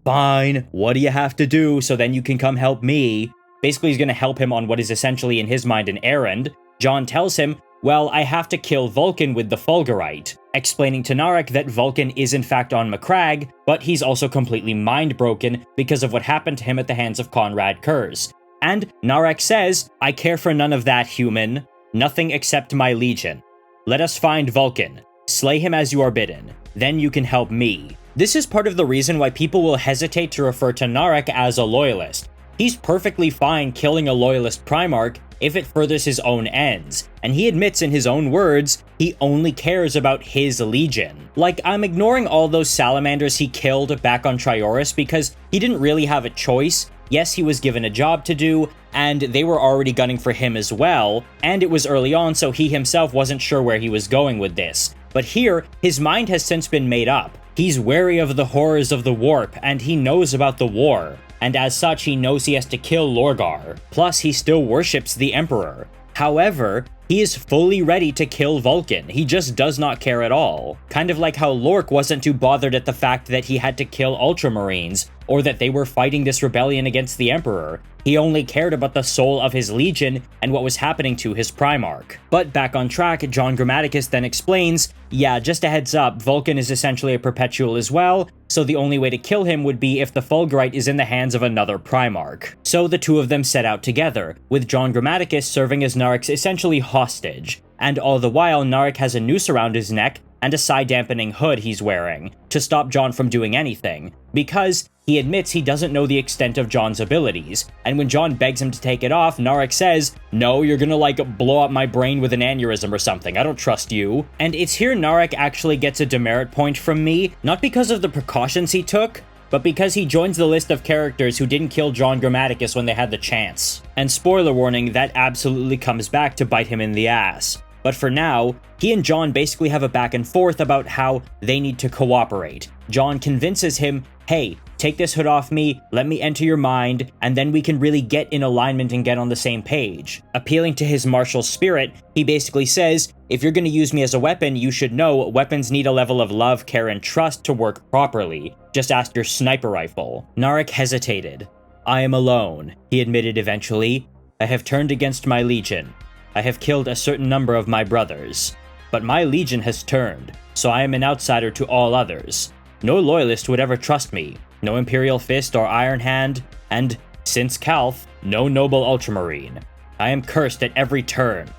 fine, what do you have to do so then you can come help me? Basically he's gonna help him on what is essentially in his mind an errand. Jon tells him, well, I have to kill Vulkan with the Fulgurite, explaining to Narek that Vulkan is in fact on Macragge, but he's also completely mind-broken because of what happened to him at the hands of Conrad Kurz. And Narek says, I care for none of that, human. Nothing except my Legion. Let us find Vulkan. Slay him as you are bidden. Then you can help me. This is part of the reason why people will hesitate to refer to Narek as a loyalist. He's perfectly fine killing a loyalist Primarch if it furthers his own ends, and he admits in his own words, he only cares about his Legion. Like, I'm ignoring all those salamanders he killed back on Trioris because he didn't really have a choice. Yes, he was given a job to do, and they were already gunning for him as well, and it was early on so he himself wasn't sure where he was going with this. But here, his mind has since been made up. He's wary of the horrors of the warp, and he knows about the war. And as such, he knows he has to kill Lorgar. Plus, he still worships the Emperor. However, he is fully ready to kill Vulkan. He just does not care at all. Kind of like how Lork wasn't too bothered at the fact that he had to kill Ultramarines, or that they were fighting this rebellion against the Emperor. He only cared about the soul of his Legion and what was happening to his Primarch. But back on track, John Grammaticus then explains, yeah, just a heads up, Vulkan is essentially a perpetual as well, so the only way to kill him would be if the Fulgurite is in the hands of another Primarch. So the two of them set out together, with John Grammaticus serving as Narek's essentially hostage, and all the while Narek has a noose around his neck and a psi-dampening hood he's wearing, to stop Jon from doing anything, because he admits he doesn't know the extent of Jon's abilities, and when Jon begs him to take it off, Narek says, no, you're gonna like blow up my brain with an aneurysm or something, I don't trust you. And it's here Narek actually gets a demerit point from me, not because of the precautions he took, but because he joins the list of characters who didn't kill John Grammaticus when they had the chance. And spoiler warning, that absolutely comes back to bite him in the ass. But for now, he and Jon basically have a back and forth about how they need to cooperate. Jon convinces him, hey, take this hood off me, let me enter your mind, and then we can really get in alignment and get on the same page. Appealing to his martial spirit, he basically says, if you're gonna use me as a weapon, you should know weapons need a level of love, care, and trust to work properly. Just ask your sniper rifle. Narek hesitated. I am alone, he admitted eventually. I have turned against my Legion. I have killed a certain number of my brothers. But my Legion has turned, so I am an outsider to all others. No loyalist would ever trust me, no Imperial Fist or Iron Hand, and, since Calth, no noble Ultramarine. I am cursed at every turn.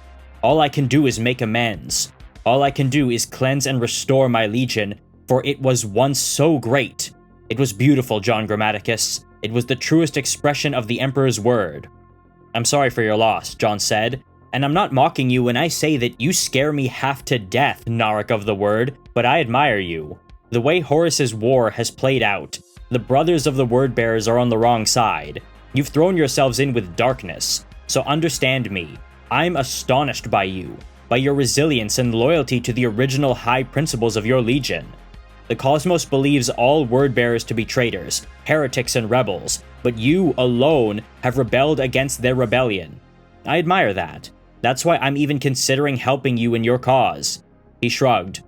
All I can do is make amends. All I can do is cleanse and restore my Legion, for it was once so great. It was beautiful, John Grammaticus. It was the truest expression of the Emperor's word. I'm sorry for your loss, Jon said. And I'm not mocking you when I say that you scare me half to death, Narek of the Word, but I admire you. The way Horus's war has played out, the brothers of the Word-Bearers are on the wrong side. You've thrown yourselves in with darkness, so understand me. I'm astonished by you, by your resilience and loyalty to the original high principles of your Legion. The Cosmos believes all Word-Bearers to be traitors, heretics and rebels, but you alone have rebelled against their rebellion. I admire that. That's why I'm even considering helping you in your cause. He shrugged.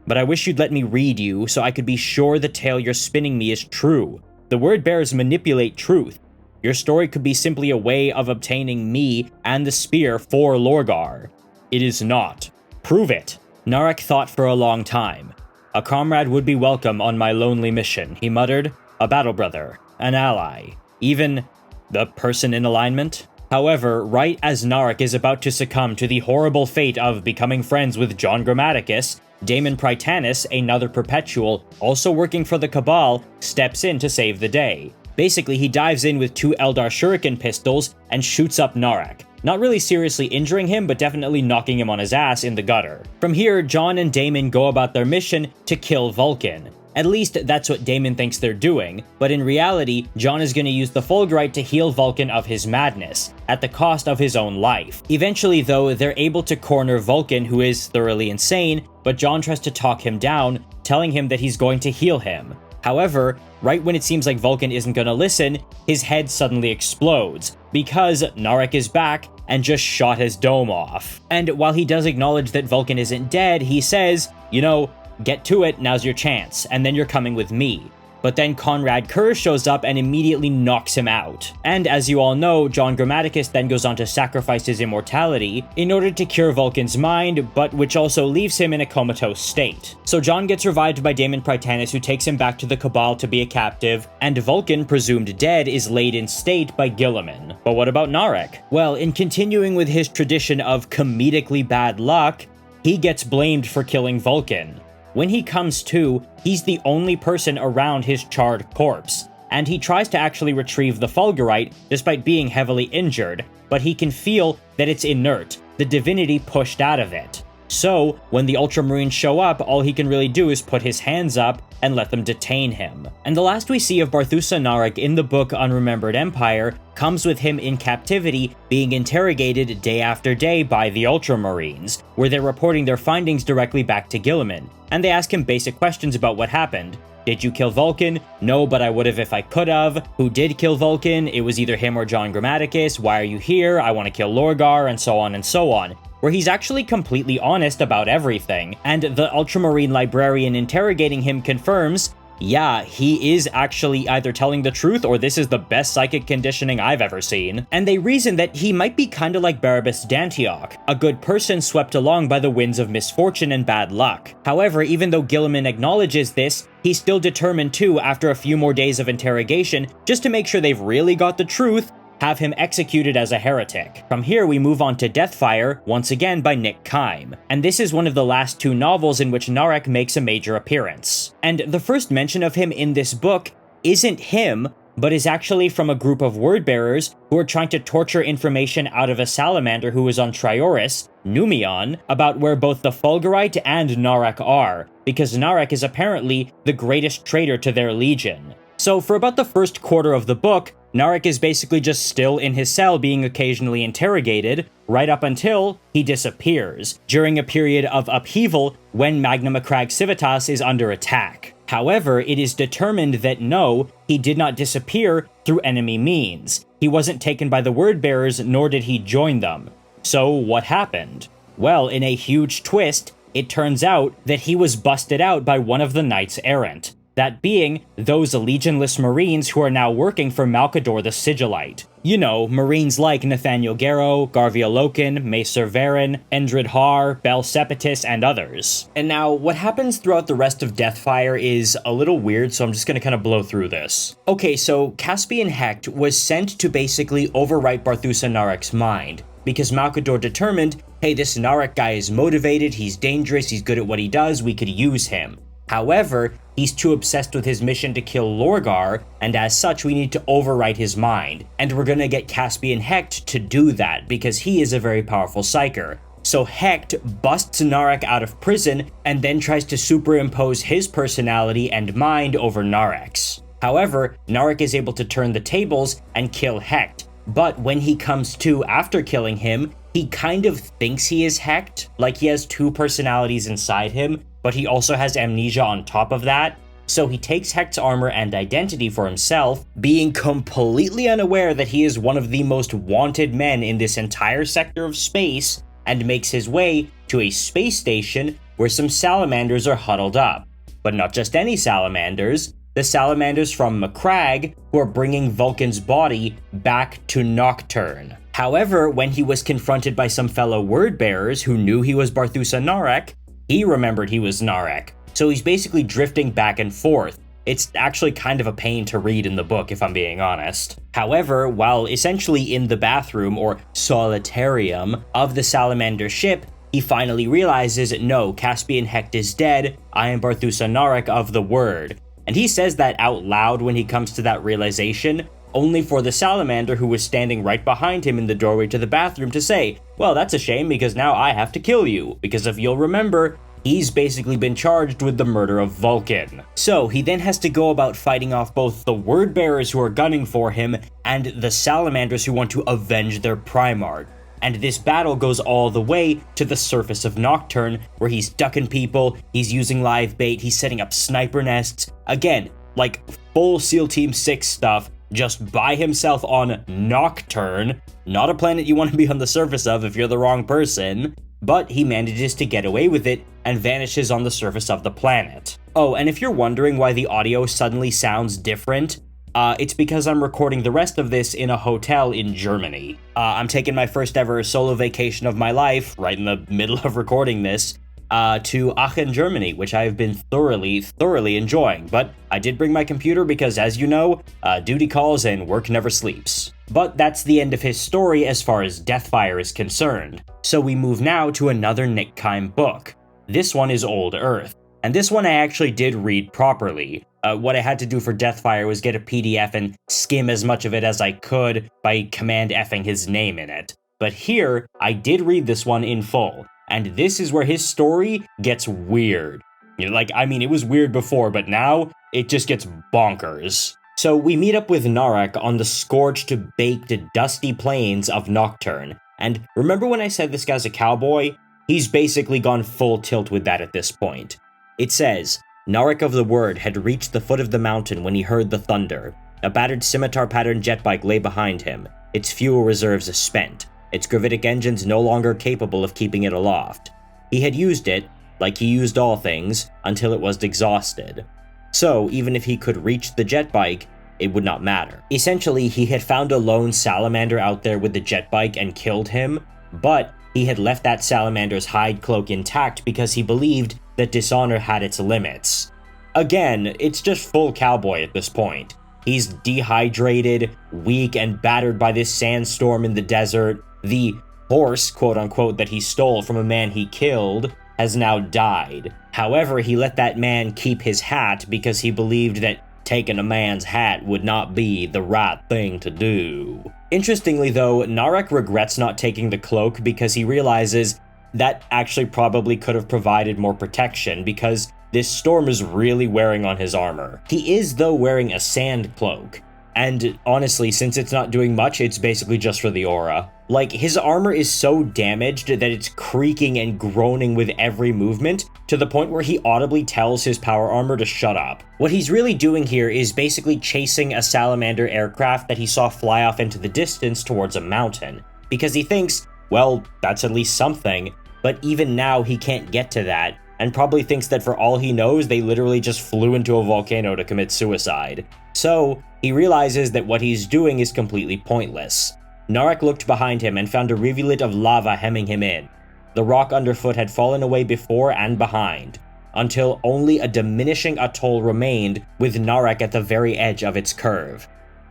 but I wish you'd let me read you so I could be sure the tale you're spinning me is true. The word bearers manipulate truth. Your story could be simply a way of obtaining me and the spear for Lorgar. It is not. Prove it. Narek thought for a long time. A comrade would be welcome on my lonely mission, he muttered. A battle brother, an ally, even the person in alignment. However, right as Narek is about to succumb to the horrible fate of becoming friends with John Grammaticus, Daemon Prytanis, another perpetual, also working for the Cabal, steps in to save the day. Basically, he dives in with 2 Eldar Shuriken pistols and shoots up Narek, not really seriously injuring him, but definitely knocking him on his ass in the gutter. From here, John and Daemon go about their mission to kill Vulkan. At least that's what Daemon thinks they're doing, but in reality, John is going to use the Fulgurite to heal Vulkan of his madness, at the cost of his own life. Eventually, though, they're able to corner Vulkan, who is thoroughly insane, but John tries to talk him down, telling him that he's going to heal him. However, right when it seems like Vulkan isn't gonna listen, his head suddenly explodes, because Narek is back and just shot his dome off. And while he does acknowledge that Vulkan isn't dead, he says, you know, get to it, now's your chance, and then you're coming with me. But then Conrad Kerr shows up and immediately knocks him out. And as you all know, John Grammaticus then goes on to sacrifice his immortality in order to cure Vulkan's mind, but which also leaves him in a comatose state. So John gets revived by Daemon Prytanis, who takes him back to the Cabal to be a captive, and Vulkan, presumed dead, is laid in state by Guilliman. But what about Narek? Well, in continuing with his tradition of comedically bad luck, he gets blamed for killing Vulkan. When he comes to, he's the only person around his charred corpse, and he tries to actually retrieve the Fulgurite despite being heavily injured, but he can feel that it's inert, the divinity pushed out of it. So, when the Ultramarines show up, all he can really do is put his hands up and let them detain him. And the last we see of Barthusa Narek in the book Unremembered Empire comes with him in captivity being interrogated day after day by the Ultramarines, where they're reporting their findings directly back to Guilliman, and they ask him basic questions about what happened. Did you kill Vulkan? No, but I would have if I could have. Who did kill Vulkan? It was either him or John Grammaticus. Why are you here? I want to kill Lorgar, and so on and so on. Where he's actually completely honest about everything, and the Ultramarine librarian interrogating him confirms, yeah, he is actually either telling the truth or this is the best psychic conditioning I've ever seen. And they reason that he might be kinda like Barabas Dantiok, a good person swept along by the winds of misfortune and bad luck. However, even though Guilliman acknowledges this, he's still determined to, after a few more days of interrogation, just to make sure they've really got the truth, have him executed as a heretic. From here, we move on to Deathfire, once again by Nick Kime. And this is one of the last 2 novels in which Narek makes a major appearance. And the first mention of him in this book isn't him, but is actually from a group of word-bearers who are trying to torture information out of a salamander who is on Trioris, Numion, about where both the Fulgurite and Narek are, because Narek is apparently the greatest traitor to their legion. So for about the first quarter of the book, Narek is basically just still in his cell being occasionally interrogated, right up until he disappears, during a period of upheaval when Magna Macragge Civitas is under attack. However, it is determined that no, he did not disappear through enemy means. He wasn't taken by the Word-Bearers, nor did he join them. So what happened? Well, in a huge twist, it turns out that he was busted out by one of the Knights Errant. That being those legionless Marines who are now working for Malcador the Sigillite. You know, Marines like Nathaniel Garrow, Garvia Loken, Macer Varen, Endred Har, Bel Sepetus, and others. And now, what happens throughout the rest of Deathfire is a little weird, so I'm just gonna kind of blow through this. Okay, so Caspian Hecht was sent to basically overwrite Barthusa Narek's mind, because Malcador determined, hey, this Narek guy is motivated, he's dangerous, he's good at what he does, we could use him. However, he's too obsessed with his mission to kill Lorgar, and as such we need to overwrite his mind. And we're gonna get Caspian Hecht to do that, because he is a very powerful psyker. So Hecht busts Narek out of prison, and then tries to superimpose his personality and mind over Narek's. However, Narek is able to turn the tables and kill Hecht. But when he comes to after killing him, he kind of thinks he is Hecht, like he has 2 personalities inside him, but he also has amnesia on top of that. So he takes Hecht's armor and identity for himself, being completely unaware that he is one of the most wanted men in this entire sector of space, and makes his way to a space station where some salamanders are huddled up. But not just any salamanders, the salamanders from Macragge, who are bringing Vulkan's body back to Nocturne. However, when he was confronted by some fellow word-bearers who knew he was Barthusa Narek, he remembered he was Narek, so he's basically drifting back and forth. It's actually kind of a pain to read in the book, if I'm being honest. However, while essentially in the bathroom, or solitarium, of the salamander ship, he finally realizes, no, Caspian Hecht is dead, I am Barthusa Narek of the Word. And he says that out loud when he comes to that realization, only for the salamander who was standing right behind him in the doorway to the bathroom to say, well, that's a shame because now I have to kill you, because if you'll remember, he's basically been charged with the murder of Vulkan. So he then has to go about fighting off both the word-bearers who are gunning for him and the salamanders who want to avenge their Primarch. And this battle goes all the way to the surface of Nocturne, where he's ducking people, he's using live bait, he's setting up sniper nests. Again, like full SEAL Team 6 stuff, just by himself on Nocturne. Not a planet you want to be on the surface of if you're the wrong person. But he manages to get away with it and vanishes on the surface of the planet. Oh, and if you're wondering why the audio suddenly sounds different, it's because I'm recording the rest of this in a hotel in Germany. I'm taking my first ever solo vacation of my life, right in the middle of recording this, to Aachen, Germany, which I've been thoroughly enjoying. But I did bring my computer because, as you know, duty calls and work never sleeps. But that's the end of his story as far as Deathfire is concerned. So we move now to another Nick Kime book. This one is Old Earth, and this one I actually did read properly. What I had to do for Deathfire was get a PDF and skim as much of it as I could by command effing his name in it. But here, I did read this one in full, and this is where his story gets weird. You know, like, I mean, it was weird before, but now it just gets bonkers. So we meet up with Narek on the scorched, baked, dusty plains of Nocturne. And remember when I said this guy's a cowboy? He's basically gone full tilt with that at this point. It says, Narek of the Word had reached the foot of the mountain when he heard the thunder. A battered scimitar-patterned jet bike lay behind him, its fuel reserves spent, its gravitic engines no longer capable of keeping it aloft. He had used it, like he used all things, until it was exhausted. So, even if he could reach the jet bike, it would not matter. Essentially, he had found a lone salamander out there with the jet bike and killed him, but he had left that salamander's hide cloak intact because he believed that dishonor had its limits. Again, it's just full cowboy at this point. He's dehydrated, weak, and battered by this sandstorm in the desert. The horse, quote-unquote, that he stole from a man he killed has now died. However, he let that man keep his hat because he believed that taking a man's hat would not be the right thing to do. Interestingly though, Narek regrets not taking the cloak because he realizes that actually probably could have provided more protection because this storm is really wearing on his armor. He is though wearing a sand cloak, and honestly, since it's not doing much, it's basically just for the aura. Like, his armor is so damaged that it's creaking and groaning with every movement, to the point where he audibly tells his power armor to shut up. What he's really doing here is basically chasing a salamander aircraft that he saw fly off into the distance towards a mountain, because he thinks, well, that's at least something, but even now he can't get to that, and probably thinks that for all he knows, they literally just flew into a volcano to commit suicide. So, he realizes that what he's doing is completely pointless. Narek looked behind him and found a rivulet of lava hemming him in. The rock underfoot had fallen away before and behind, until only a diminishing atoll remained with Narek at the very edge of its curve.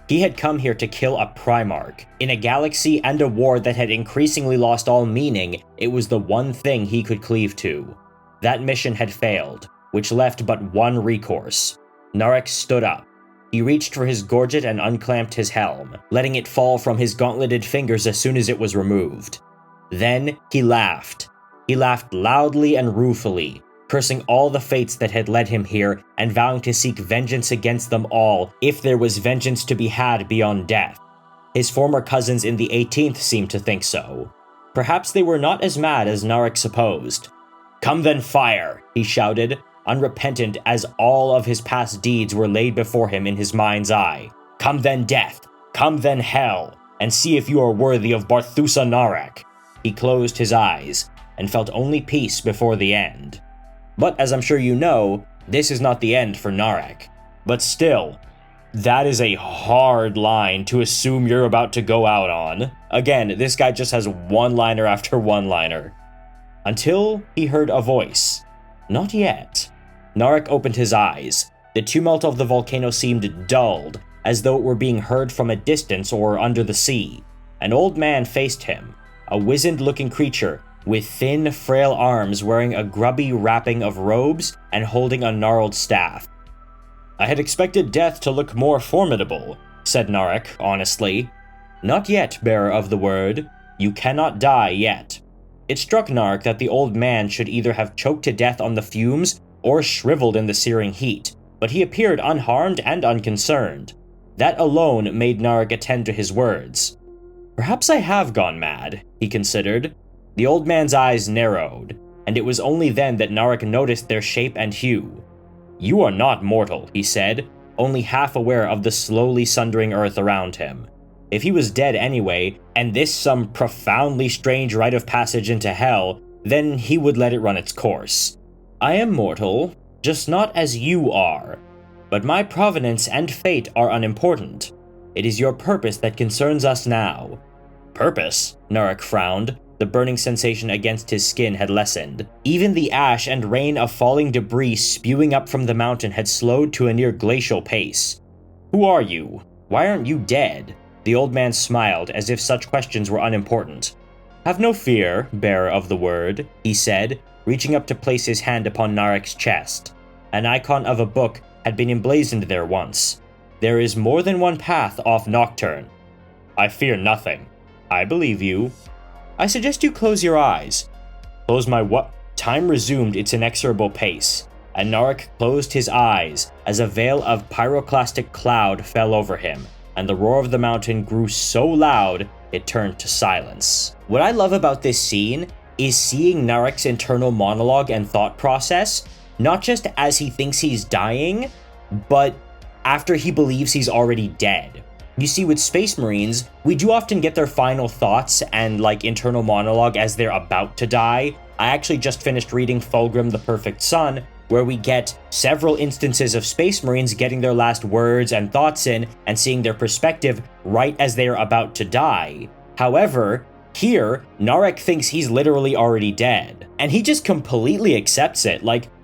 He had come here to kill a Primarch. In a galaxy and a war that had increasingly lost all meaning, it was the one thing he could cleave to. That mission had failed, which left but one recourse. Narek stood up. He reached for his gorget and unclamped his helm, letting it fall from his gauntleted fingers as soon as it was removed. Then he laughed. He laughed loudly and ruefully, cursing all the fates that had led him here and vowing to seek vengeance against them all if there was vengeance to be had beyond death. His former cousins in the 18th seemed to think so. Perhaps they were not as mad as Narek supposed. "Come then fire," he shouted, unrepentant as all of his past deeds were laid before him in his mind's eye. "Come then death, come then hell, and see if you are worthy of Barthusa Narek." He closed his eyes, and felt only peace before the end. But as I'm sure you know, this is not the end for Narek. But still, that is a hard line to assume you're about to go out on. Again, this guy just has one-liner after one-liner. Until he heard a voice. Not yet. Narek opened his eyes. The tumult of the volcano seemed dulled, as though it were being heard from a distance or under the sea. An old man faced him, a wizened-looking creature with thin, frail arms wearing a grubby wrapping of robes and holding a gnarled staff. "I had expected death to look more formidable," said Narek, honestly. "Not yet, bearer of the word. You cannot die yet." It struck Narek that the old man should either have choked to death on the fumes or shriveled in the searing heat, but he appeared unharmed and unconcerned. That alone made Narek attend to his words. "Perhaps I have gone mad," he considered. The old man's eyes narrowed, and it was only then that Narek noticed their shape and hue. "You are not mortal," he said, only half aware of the slowly sundering earth around him. If he was dead anyway, and this some profoundly strange rite of passage into hell, then he would let it run its course. "I am mortal, just not as you are. But my provenance and fate are unimportant. It is your purpose that concerns us now." "Purpose?" Narek frowned. The burning sensation against his skin had lessened. Even the ash and rain of falling debris spewing up from the mountain had slowed to a near glacial pace. "Who are you? Why aren't you dead?" The old man smiled, as if such questions were unimportant. "Have no fear, bearer of the word," he said, reaching up to place his hand upon Narek's chest. An icon of a book had been emblazoned there once. "There is more than one path off Nocturne." "I fear nothing." "I believe you." "I suggest you close your eyes." "Close my what?" Time resumed its inexorable pace, and Narek closed his eyes as a veil of pyroclastic cloud fell over him, and the roar of the mountain grew so loud it turned to silence. What I love about this scene is seeing Narek's internal monologue and thought process, not just as he thinks he's dying, but after he believes he's already dead. You see, with Space Marines, we do often get their final thoughts and, internal monologue as they're about to die. I actually just finished reading Fulgrim the Perfect Son, where we get several instances of Space Marines getting their last words and thoughts in and seeing their perspective right as they are about to die. However, here, Narek thinks he's literally already dead, and he just completely accepts it,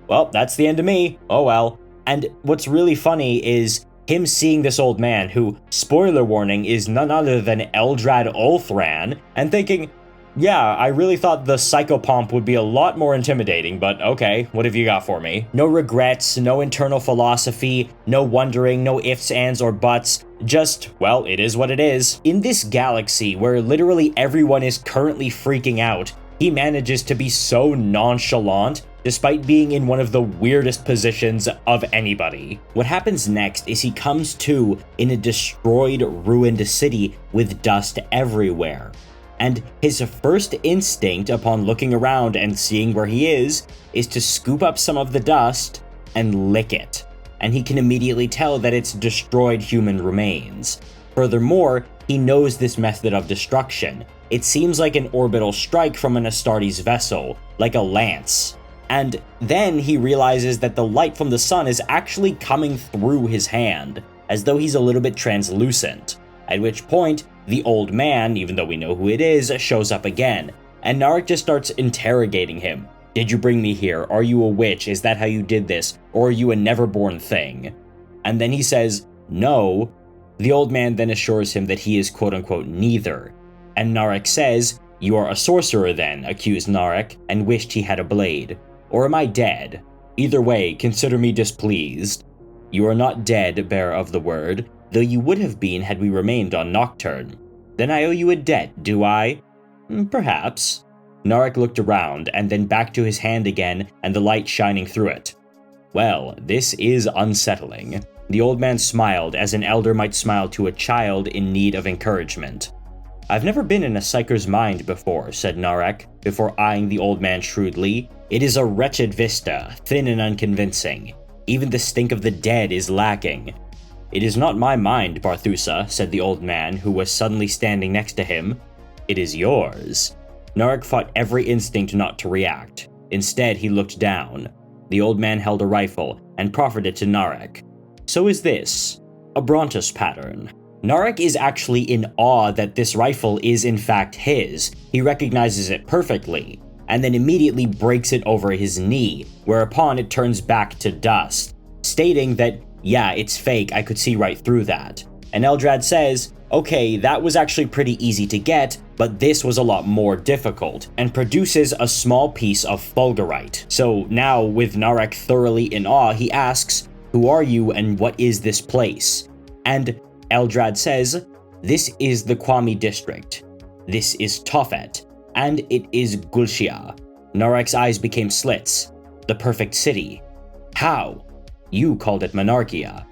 well, that's the end of me, oh well. And what's really funny is him seeing this old man who, spoiler warning, is none other than Eldrad Ulthran, and thinking, yeah, I really thought the psychopomp would be a lot more intimidating, but okay, what have you got for me? No regrets, no internal philosophy, no wondering, no ifs, ands, or buts, just, well, it is what it is. In this galaxy where literally everyone is currently freaking out, he manages to be so nonchalant, despite being in one of the weirdest positions of anybody. What happens next is he comes to in a destroyed, ruined city with dust everywhere. And his first instinct upon looking around and seeing where he is to scoop up some of the dust and lick it. And he can immediately tell that it's destroyed human remains. Furthermore, he knows this method of destruction. It seems like an orbital strike from an Astartes vessel, like a lance. And then he realizes that the light from the sun is actually coming through his hand, as though he's a little bit translucent. At which point, the old man, even though we know who it is, shows up again, and Narek just starts interrogating him. "Did you bring me here? Are you a witch? Is that how you did this? Or are you a never-born thing?" And then he says, "No." The old man then assures him that he is quote-unquote neither. And Narek says, "You are a sorcerer then," accused Narek, and wished he had a blade. "Or am I dead? Either way, consider me displeased." "You are not dead, bearer of the word, though you would have been had we remained on Nocturne. Then I owe you a debt, do I?" "Perhaps." Narek looked around, and then back to his hand again, and the light shining through it. "Well, this is unsettling." The old man smiled, as an elder might smile to a child in need of encouragement. "I've never been in a psyker's mind before," said Narek, before eyeing the old man shrewdly. "It is a wretched vista, thin and unconvincing. Even the stink of the dead is lacking." "It is not my mind, Barthusa," said the old man, who was suddenly standing next to him. "It is yours." Narek fought every instinct not to react. Instead, he looked down. The old man held a rifle and proffered it to Narek. "So is this. A Brontus pattern." Narek is actually in awe that this rifle is in fact his. He recognizes it perfectly, and then immediately breaks it over his knee, whereupon it turns back to dust, stating that, yeah, it's fake, I could see right through that. And Eldrad says, okay, that was actually pretty easy to get, but this was a lot more difficult, and produces a small piece of fulgurite. So now, with Narek thoroughly in awe, he asks, "Who are you and what is this place?" And Eldrad says, "This is the Kwami district. This is Tophet, and it is Gulshia." Narek's eyes became slits. "The perfect city. How? You called it Monarchia."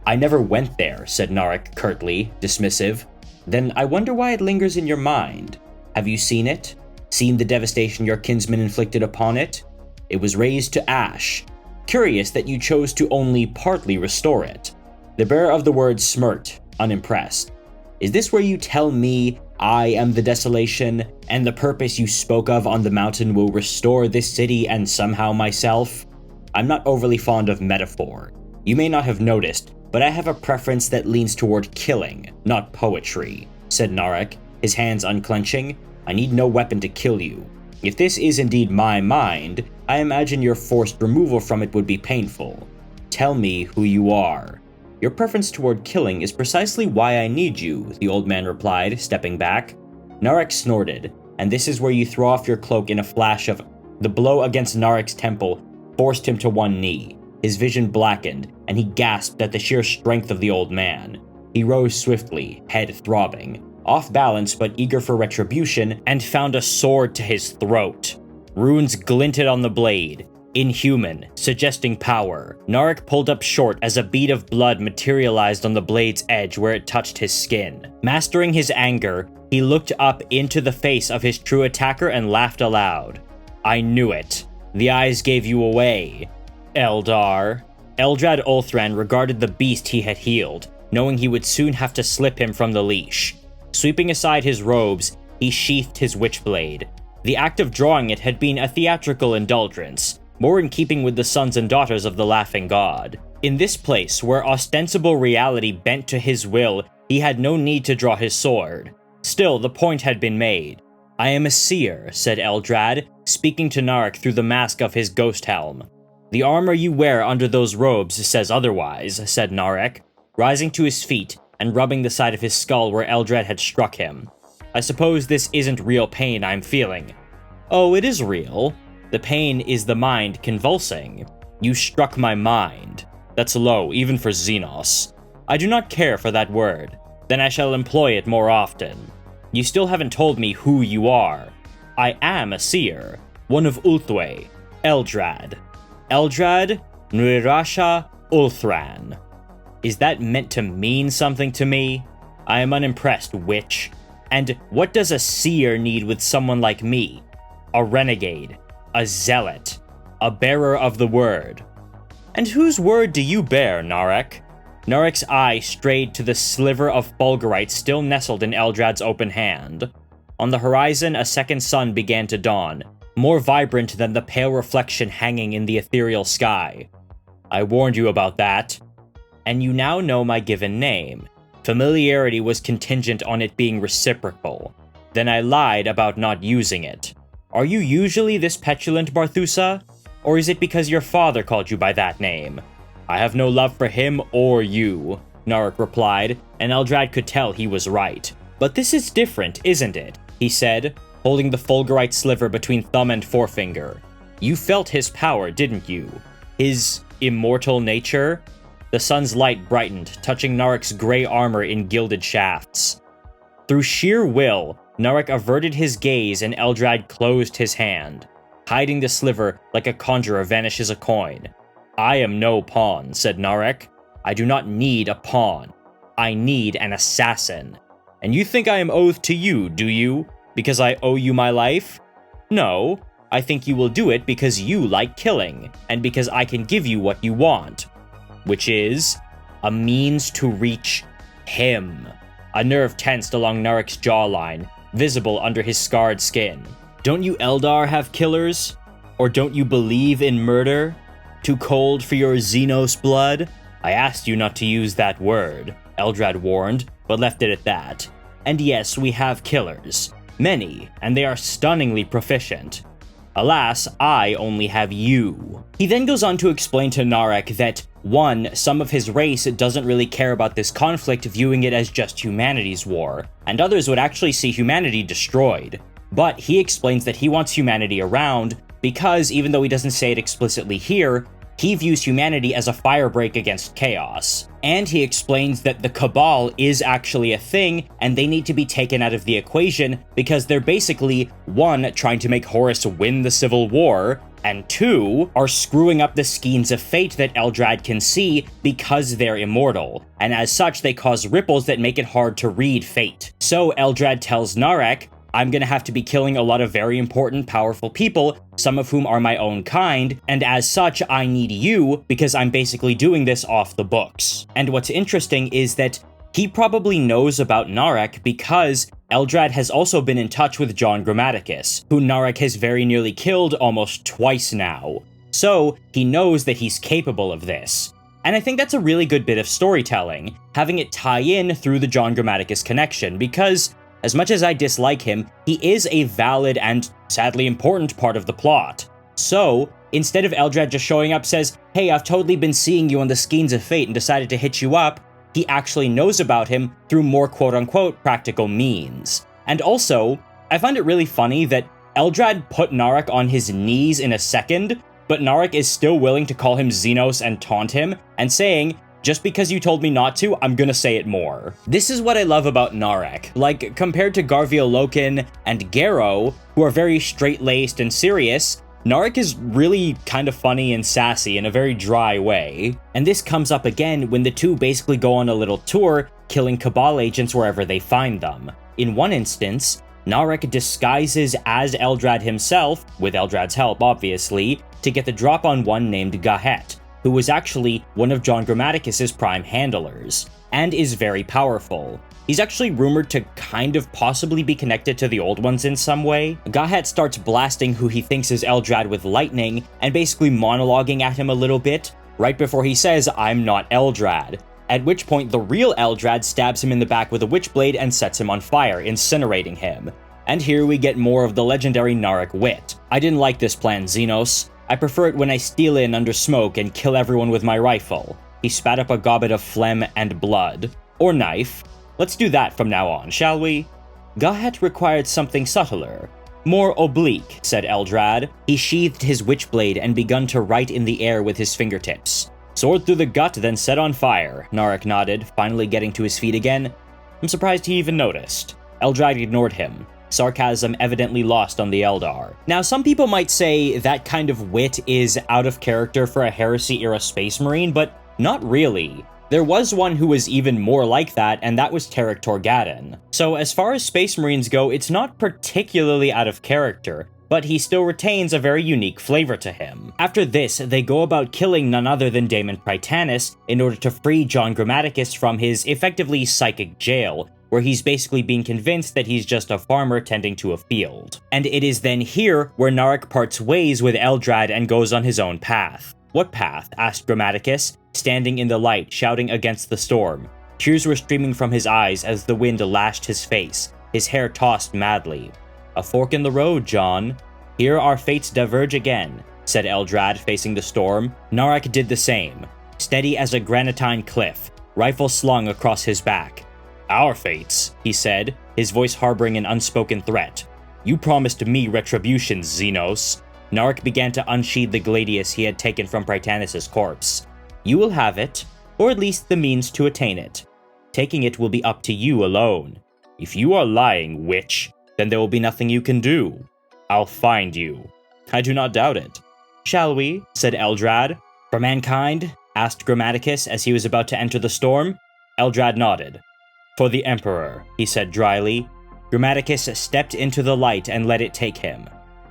"I never went there," said Narek curtly, dismissive. "Then I wonder why it lingers in your mind. Have you seen it? Seen the devastation your kinsmen inflicted upon it? It was razed to ash. Curious that you chose to only partly restore it." The bearer of the words smirked, unimpressed. "Is this where you tell me I am the desolation, and the purpose you spoke of on the mountain will restore this city and somehow myself? I'm not overly fond of metaphor. You may not have noticed, but I have a preference that leans toward killing, not poetry," said Narek, his hands unclenching. "I need no weapon to kill you. If this is indeed my mind, I imagine your forced removal from it would be painful. Tell me who you are." "Your preference toward killing is precisely why I need you," the old man replied, stepping back. Narek snorted, and this is where you throw off your cloak in a flash of... The blow against Narek's temple forced him to one knee. His vision blackened, and he gasped at the sheer strength of the old man. He rose swiftly, head throbbing, off balance but eager for retribution, and found a sword to his throat. Runes glinted on the blade, inhuman, suggesting power. Narek pulled up short as a bead of blood materialized on the blade's edge where it touched his skin. Mastering his anger, he looked up into the face of his true attacker and laughed aloud. "I knew it. The eyes gave you away, Eldar." Eldrad Ulthran regarded the beast he had healed, knowing he would soon have to slip him from the leash. Sweeping aside his robes, he sheathed his witchblade. The act of drawing it had been a theatrical indulgence, more in keeping with the sons and daughters of the Laughing God. In this place, where ostensible reality bent to his will, he had no need to draw his sword. Still, the point had been made. "I am a seer," said Eldrad, speaking to Narek through the mask of his ghost helm. "The armor you wear under those robes says otherwise," said Narek, rising to his feet and rubbing the side of his skull where Eldrad had struck him. "I suppose this isn't real pain I'm feeling." "Oh, it is real. The pain is the mind convulsing. You struck my mind. That's low, even for Xenos. I do not care for that word. Then I shall employ it more often. You still haven't told me who you are. I am a seer, one of Ulthwé, Eldrad. Eldrad Nuirasha Ulthran. Is that meant to mean something to me? I am unimpressed, witch. And what does a seer need with someone like me? A renegade, a zealot, a bearer of the word. And whose word do you bear, Narek?" Narek's eye strayed to the sliver of fulgurite still nestled in Eldrad's open hand. On the horizon, a second sun began to dawn, more vibrant than the pale reflection hanging in the ethereal sky. "I warned you about that. And you now know my given name. Familiarity was contingent on it being reciprocal. Then I lied about not using it. Are you usually this petulant, Barthusa? Or is it because your father called you by that name?" "I have no love for him or you," Narek replied, and Eldrad could tell he was right. "But this is different, isn't it?" he said, holding the fulgurite sliver between thumb and forefinger. "You felt his power, didn't you? His immortal nature?" The sun's light brightened, touching Narek's gray armor in gilded shafts. Through sheer will, Narek averted his gaze and Eldrad closed his hand, hiding the sliver like a conjurer vanishes a coin. "I am no pawn," said Narek. "I do not need a pawn. I need an assassin. And you think I am oath to you, do you? Because I owe you my life? No, I think you will do it because you like killing, and because I can give you what you want. Which is a means to reach him." A nerve tensed along Narek's jawline, visible under his scarred skin. "Don't you Eldar have killers? Or don't you believe in murder? Too cold for your Xenos blood? I asked you not to use that word, Eldrad warned, but left it at that. And yes, we have killers. Many, and they are stunningly proficient. Alas, I only have you. He then goes on to explain to Narek that, 1, some of his race doesn't really care about this conflict, viewing it as just humanity's war, and others would actually see humanity destroyed. But he explains that he wants humanity around because, even though he doesn't say it explicitly here, he views humanity as a firebreak against chaos. And he explains that the Cabal is actually a thing, and they need to be taken out of the equation because they're basically, 1, trying to make Horus win the Civil War, and 2, are screwing up the skeins of fate that Eldrad can see because they're immortal, and as such they cause ripples that make it hard to read fate. So Eldrad tells Narek, I'm gonna have to be killing a lot of very important, powerful people, some of whom are my own kind, and as such, I need you because I'm basically doing this off the books. And what's interesting is that he probably knows about Narek because Eldrad has also been in touch with John Grammaticus, who Narek has very nearly killed almost twice now. So, he knows that he's capable of this. And I think that's a really good bit of storytelling, having it tie in through the John Grammaticus connection, because as much as I dislike him, he is a valid and sadly important part of the plot. So, instead of Eldrad just showing up says, hey, I've totally been seeing you on the skeins of fate and decided to hit you up, he actually knows about him through more quote-unquote practical means. And also, I find it really funny that Eldrad put Narek on his knees in a second, but Narek is still willing to call him Xenos and taunt him, and saying, just because you told me not to, I'm gonna say it more. This is what I love about Narek. Like, compared to Garviel Loken and Garrow, who are very straight-laced and serious, Narek is really kind of funny and sassy in a very dry way. And this comes up again when the two basically go on a little tour, killing Cabal agents wherever they find them. In one instance, Narek disguises as Eldrad himself, with Eldrad's help obviously, to get the drop on one named Gahet, who was actually one of John Grammaticus's prime handlers, and is very powerful. He's actually rumored to kind of possibly be connected to the Old Ones in some way. Gahet starts blasting who he thinks is Eldrad with lightning, and basically monologuing at him a little bit, right before he says, I'm not Eldrad, at which point the real Eldrad stabs him in the back with a witchblade and sets him on fire, incinerating him. And here we get more of the legendary Narek wit. I didn't like this plan, Xenos. I prefer it when I steal in under smoke and kill everyone with my rifle. He spat up a gobbet of phlegm and blood. Or knife. Let's do that from now on, shall we? Gahet required something subtler. More oblique, said Eldrad. He sheathed his witchblade and begun to write in the air with his fingertips. Sword through the gut, then set on fire, Narek nodded, finally getting to his feet again. I'm surprised he even noticed. Eldrad ignored him, sarcasm evidently lost on the Eldar. Now, some people might say that kind of wit is out of character for a Heresy-era Space Marine, but not really. There was one who was even more like that, and that was Tarek Torgadon. So as far as Space Marines go, it's not particularly out of character, but he still retains a very unique flavor to him. After this, they go about killing none other than Daemon Prytanis in order to free John Grammaticus from his effectively psychic jail, where he's basically being convinced that he's just a farmer tending to a field. And it is then here where Narek parts ways with Eldrad and goes on his own path. What path? Asked Grammaticus, standing in the light, shouting against the storm. Tears were streaming from his eyes as the wind lashed his face, his hair tossed madly. A fork in the road, John. Here our fates diverge again, said Eldrad, facing the storm. Narek did the same, steady as a granitine cliff, rifle slung across his back. Our fates, he said, his voice harboring an unspoken threat. You promised me retribution, Xenos. Narek began to unsheathe the gladius he had taken from Prytanis' corpse. You will have it, or at least the means to attain it. Taking it will be up to you alone. If you are lying, witch, then there will be nothing you can do. I'll find you. I do not doubt it. Shall we? Said Eldrad. For mankind? Asked Grammaticus as he was about to enter the storm. Eldrad nodded. For the Emperor, he said dryly. Grammaticus stepped into the light and let it take him.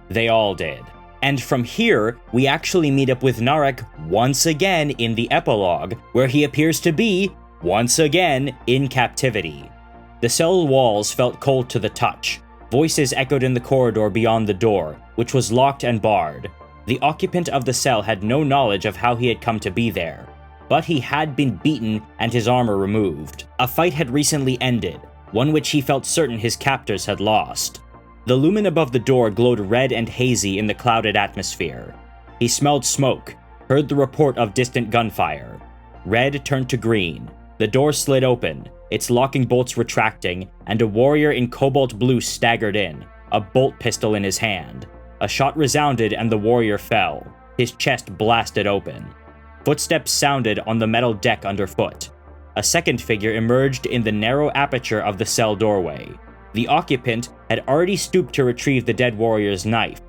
They all did. And from here, we actually meet up with Narek once again in the epilogue, where he appears to be, once again, in captivity. The cell walls felt cold to the touch. Voices echoed in the corridor beyond the door, which was locked and barred. The occupant of the cell had no knowledge of how he had come to be there, but he had been beaten and his armor removed. A fight had recently ended, one which he felt certain his captors had lost. The lumen above the door glowed red and hazy in the clouded atmosphere. He smelled smoke, heard the report of distant gunfire. Red turned to green. The door slid open, its locking bolts retracting, and a warrior in cobalt blue staggered in, a bolt pistol in his hand. A shot resounded and the warrior fell, his chest blasted open. Footsteps sounded on the metal deck underfoot. A second figure emerged in the narrow aperture of the cell doorway. The occupant had already stooped to retrieve the dead warrior's knife.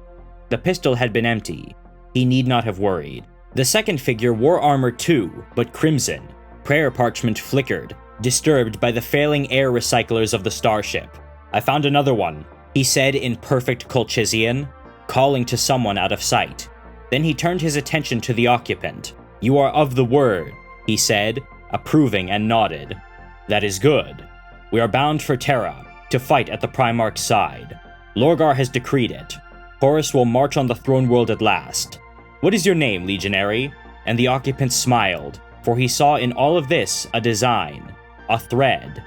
The pistol had been empty. He need not have worried. The second figure wore armor too, but crimson. Prayer parchment flickered, disturbed by the failing air recyclers of the starship. "I found another one," he said in perfect Colchizian, calling to someone out of sight. Then he turned his attention to the occupant. "You are of the word," he said, approving and nodded. "That is good. We are bound for Terra, to fight at the Primarch's side. Lorgar has decreed it. Horus will march on the throne world at last. What is your name, legionary?" And the occupant smiled, for he saw in all of this a design, a thread.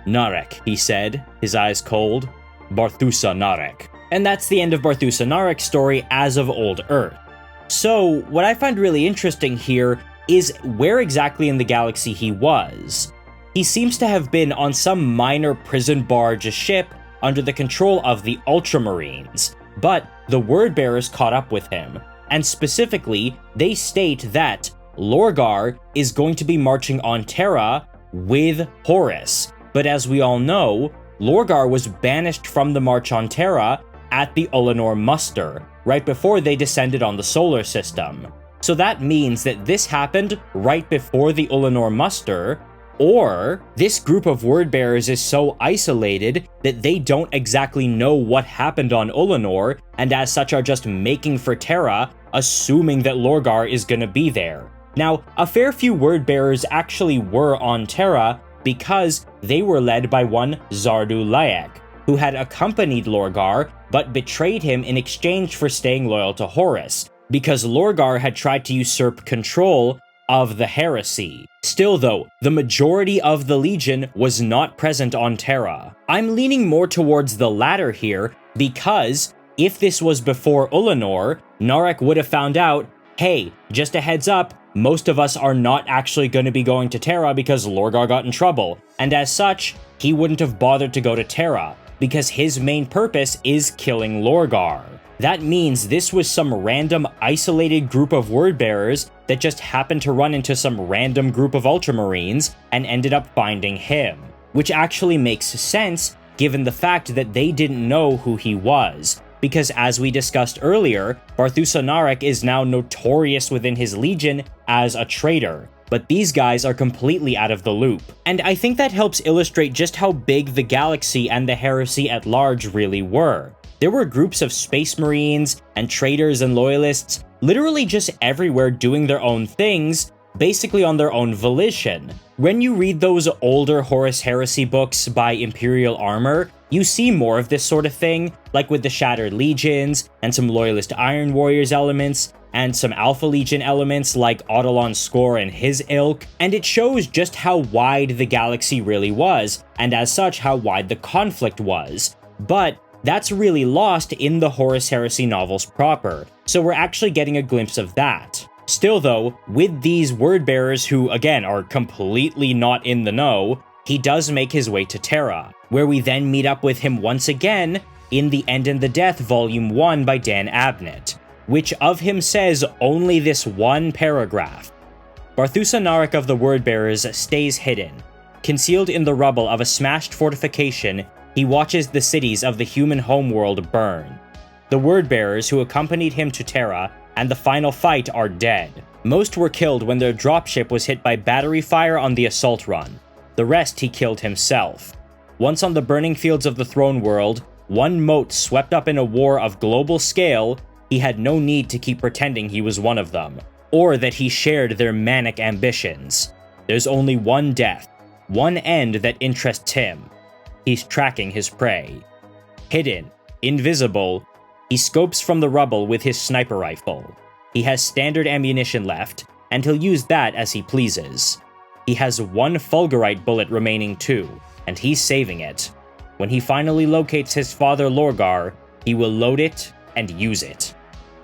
"Narek," he said, his eyes cold. "Barthusa Narek." And that's the end of Barthusa Narek's story as of Old Earth. So, what I find really interesting here is where exactly in the galaxy he was. He seems to have been on some minor prison barge ship under the control of the Ultramarines, but the Wordbearers caught up with him, and specifically, they state that Lorgar is going to be marching on Terra with Horus. But as we all know, Lorgar was banished from the March on Terra at the Ullanor Muster, right before they descended on the solar system. So that means that this happened right before the Ullanor Muster, or this group of Wordbearers is so isolated that they don't exactly know what happened on Ullanor, and as such are just making for Terra, assuming that Lorgar is gonna be there. Now, a fair few Wordbearers actually were on Terra because they were led by one Zardu Layak, who had accompanied Lorgar but betrayed him in exchange for staying loyal to Horus, because Lorgar had tried to usurp control of the heresy. Still though, the majority of the Legion was not present on Terra. I'm leaning more towards the latter here, because if this was before Ullanor, Narek would have found out, hey, just a heads up, most of us are not actually going to be going to Terra because Lorgar got in trouble, and as such, he wouldn't have bothered to go to Terra, because his main purpose is killing Lorgar. That means this was some random isolated group of Wordbearers that just happened to run into some random group of Ultramarines and ended up finding him, which actually makes sense given the fact that they didn't know who he was, because as we discussed earlier, Barthusa Narek is now notorious within his legion as a traitor, but these guys are completely out of the loop. And I think that helps illustrate just how big the galaxy and the heresy at large really were. There were groups of space marines and traitors and loyalists literally just everywhere doing their own things, basically on their own volition. When you read those older Horus Heresy books by Imperial Armor, you see more of this sort of thing, like with the Shattered Legions, and some Loyalist Iron Warriors elements, and some Alpha Legion elements like Autolon Score and his ilk, and it shows just how wide the galaxy really was, and as such how wide the conflict was. But that's really lost in the Horus Heresy novels proper, so we're actually getting a glimpse of that. Still though, with these Wordbearers who, again, are completely not in the know, he does make his way to Terra, where we then meet up with him once again in The End and the Death Volume 1 by Dan Abnett, which of him says only this one paragraph. Barthusa Narek of the Wordbearers stays hidden. Concealed in the rubble of a smashed fortification, he watches the cities of the human homeworld burn. The Wordbearers who accompanied him to Terra and the final fight are dead. Most were killed when their dropship was hit by battery fire on the assault run. The rest he killed himself. Once on the burning fields of the throne world, one mote swept up in a war of global scale, he had no need to keep pretending he was one of them, or that he shared their manic ambitions. There's only one death, one end that interests him. He's tracking his prey. Hidden, invisible, He scopes from the rubble with his sniper rifle. He has standard ammunition left, and he'll use that as he pleases. He has one fulgurite bullet remaining too, and he's saving it. When he finally locates his father Lorgar, he will load it and use it.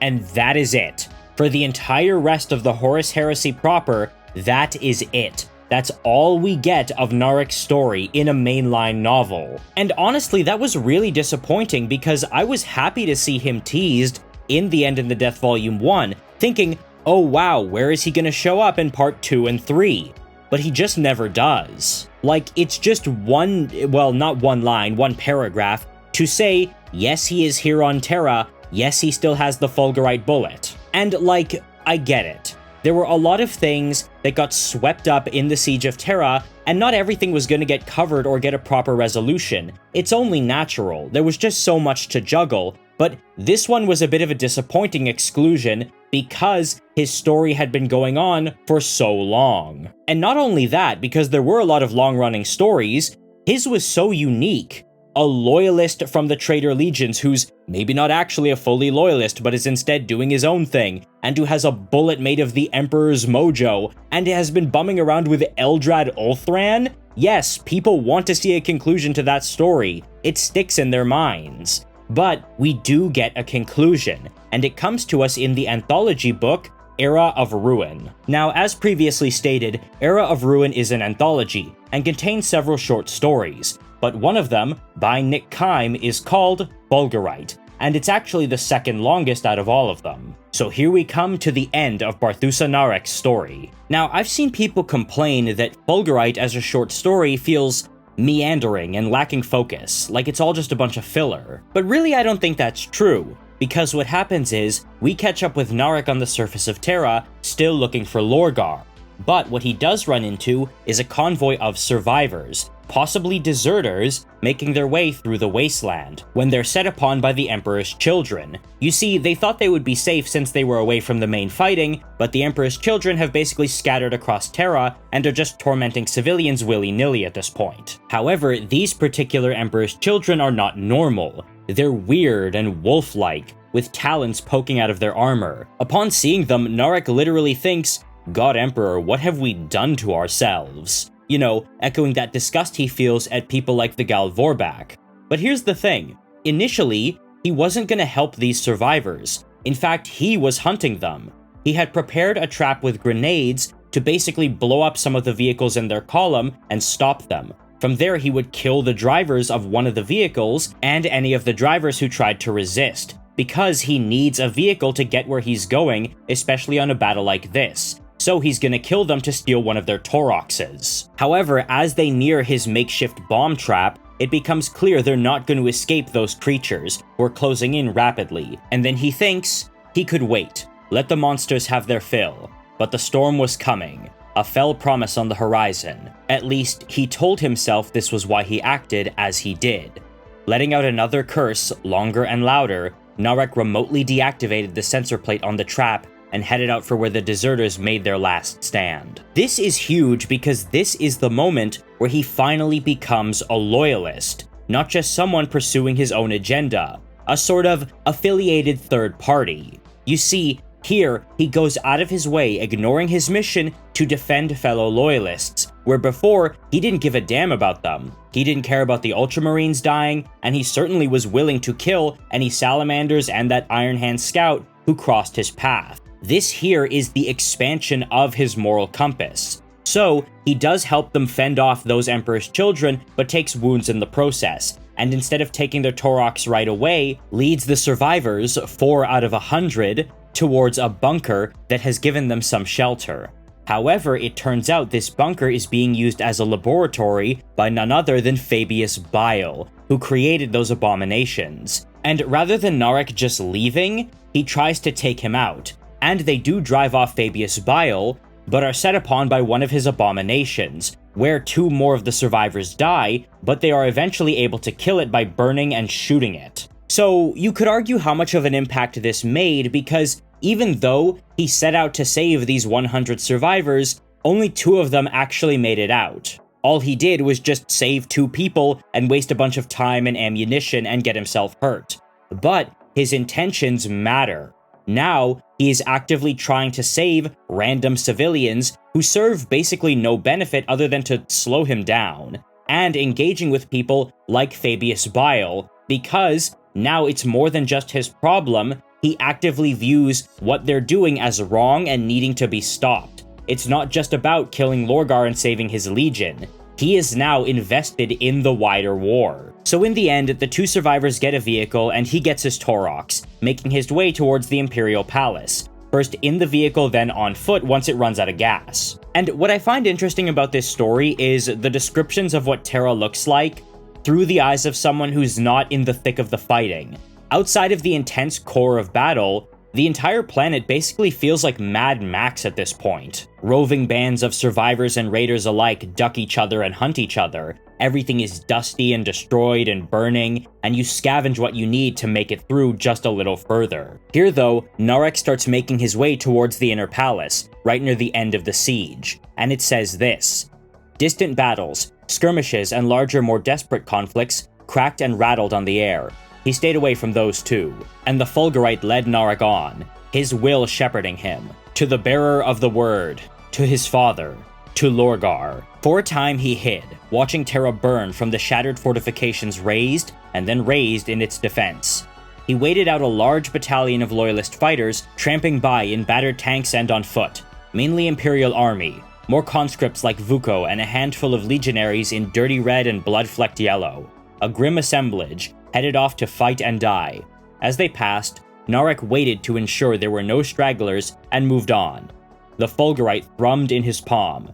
And that is it. For the entire rest of the Horus Heresy proper, that is it. That's all we get of Narek's story in a mainline novel. And honestly, that was really disappointing because I was happy to see him teased in The End in the Death Volume 1, thinking, oh wow, where is he gonna show up in Part 2 and 3? But he just never does. Like, it's just one, well, not one line, one paragraph, to say, yes, he is here on Terra, yes, he still has the fulgurite bullet. And, like, I get it. There were a lot of things that got swept up in the Siege of Terra, and not everything was gonna get covered or get a proper resolution. It's only natural. There was just so much to juggle, but this one was a bit of a disappointing exclusion because his story had been going on for so long. And not only that, because there were a lot of long-running stories, his was so unique. A loyalist from the Traitor Legions who's maybe not actually a fully loyalist, but is instead doing his own thing, and who has a bullet made of the Emperor's mojo, and has been bumming around with Eldrad Ulthran? Yes, people want to see a conclusion to that story. It sticks in their minds. But we do get a conclusion, and it comes to us in the anthology book, Era of Ruin. Now, as previously stated, Era of Ruin is an anthology, and contains several short stories, but one of them, by Nick Kime, is called Fulgurite, and it's actually the second longest out of all of them. So here we come to the end of Barthusa Narek's story. Now, I've seen people complain that Fulgurite as a short story feels meandering and lacking focus, like it's all just a bunch of filler. But really, I don't think that's true, because what happens is, we catch up with Narek on the surface of Terra, still looking for Lorgar. But what he does run into is a convoy of survivors, possibly deserters, making their way through the wasteland, when they're set upon by the Emperor's children. You see, they thought they would be safe since they were away from the main fighting, but the Emperor's children have basically scattered across Terra and are just tormenting civilians willy-nilly at this point. However, these particular Emperor's children are not normal. They're weird and wolf-like, with talons poking out of their armor. Upon seeing them, Narek literally thinks, God Emperor, what have we done to ourselves? You know, echoing that disgust he feels at people like the Gal Vorbak. But here's the thing. Initially, he wasn't gonna help these survivors. In fact, he was hunting them. He had prepared a trap with grenades to basically blow up some of the vehicles in their column and stop them. From there, he would kill the drivers of one of the vehicles and any of the drivers who tried to resist, because he needs a vehicle to get where he's going, especially on a battle like this. So he's gonna kill them to steal one of their Tauroxes. However, as they near his makeshift bomb trap, it becomes clear they're not going to escape those creatures, who are closing in rapidly, and then he thinks he could wait, let the monsters have their fill. But the storm was coming, a fell promise on the horizon. At least, he told himself this was why he acted as he did. Letting out another curse, longer and louder, Narek remotely deactivated the sensor plate on the trap and headed out for where the deserters made their last stand. This is huge because this is the moment where he finally becomes a loyalist, not just someone pursuing his own agenda, a sort of affiliated third party. You see, here, he goes out of his way, ignoring his mission to defend fellow loyalists, where before, he didn't give a damn about them. He didn't care about the Ultramarines dying, and he certainly was willing to kill any Salamanders and that Iron Hand scout who crossed his path. This here is the expansion of his moral compass. So, he does help them fend off those Emperor's children, but takes wounds in the process, and instead of taking their Taurox right away, leads the survivors, 4 out of 100, towards a bunker that has given them some shelter. However, it turns out this bunker is being used as a laboratory by none other than Fabius Bile, who created those abominations. And rather than Narek just leaving, he tries to take him out. And they do drive off Fabius Bile, but are set upon by one of his abominations, where 2 more of the survivors die, but they are eventually able to kill it by burning and shooting it. So, you could argue how much of an impact this made, because even though he set out to save these 100 survivors, only 2 of them actually made it out. All he did was just save 2 people and waste a bunch of time and ammunition and get himself hurt. But His intentions matter. Now, he is actively trying to save random civilians who serve basically no benefit other than to slow him down, and engaging with people like Fabius Bile, because now it's more than just his problem. He actively views what they're doing as wrong and needing to be stopped. It's not just about killing Lorgar and saving his legion. He is now invested in the wider war. So in the end, the two survivors get a vehicle and he gets his Taurox, making his way towards the Imperial Palace. First in the vehicle, then on foot once it runs out of gas. And what I find interesting about this story is the descriptions of what Terra looks like through the eyes of someone who's not in the thick of the fighting. Outside of the intense core of battle, the entire planet basically feels like Mad Max at this point. Roving bands of survivors and raiders alike duck each other and hunt each other. Everything is dusty and destroyed and burning, and you scavenge what you need to make it through just a little further. Here though, Narek starts making his way towards the inner palace, right near the end of the siege, and it says this: "Distant battles, skirmishes, and larger, more desperate conflicts cracked and rattled on the air. He stayed away from those too, and the Fulgurite led Narek on, his will shepherding him, to the bearer of the word, to his father, to Lorgar. For a time he hid, watching Terra burn from the shattered fortifications raised and then raised in its defense. He waited out a large battalion of loyalist fighters tramping by in battered tanks and on foot, mainly Imperial army, more conscripts like Vuko and a handful of legionaries in dirty red and blood-flecked yellow. A grim assemblage, headed off to fight and die. As they passed, Narek waited to ensure there were no stragglers and moved on. The Fulgurite thrummed in his palm,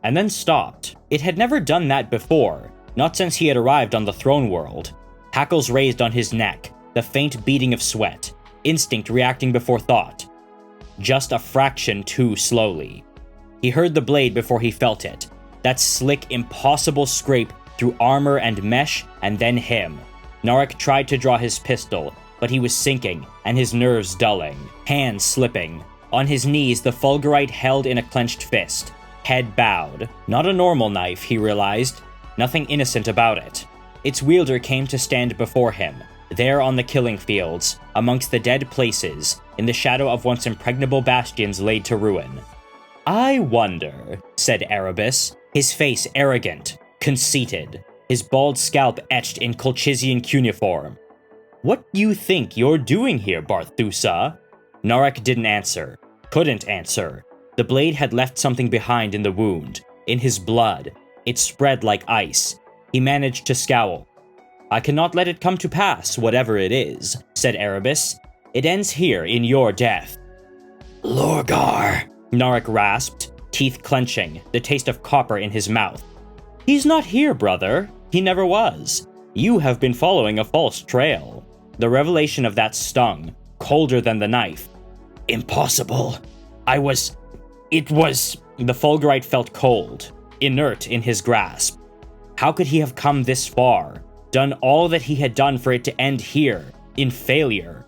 and then stopped. It had never done that before, not since he had arrived on the throne world. Hackles raised on his neck, the faint beating of sweat, instinct reacting before thought. Just a fraction too slowly. He heard the blade before he felt it, that slick, impossible scrape through armor and mesh, and then him. Narek tried to draw his pistol, but he was sinking, and his nerves dulling, hands slipping. On his knees, the Fulgurite held in a clenched fist, head bowed. Not a normal knife, he realized. Nothing innocent about it. Its wielder came to stand before him, there on the killing fields, amongst the dead places, in the shadow of once impregnable bastions laid to ruin. "I wonder," said Erebus, his face arrogant, conceited, his bald scalp etched in Colchizian cuneiform. "What you think you're doing here, Barthusa?" Narek didn't answer. Couldn't answer. The blade had left something behind in the wound, in his blood. It spread like ice. He managed to scowl. "I cannot let it come to pass, whatever it is," said Erebus. "It ends here in your death." "Lorgar," Narek rasped, teeth clenching, the taste of copper in his mouth. "He's not here, brother. He never was. You have been following a false trail." The revelation of that stung, colder than the knife. "Impossible. It was... The Fulgurite felt cold, inert in his grasp. How could he have come this far, done all that he had done for it to end here, in failure?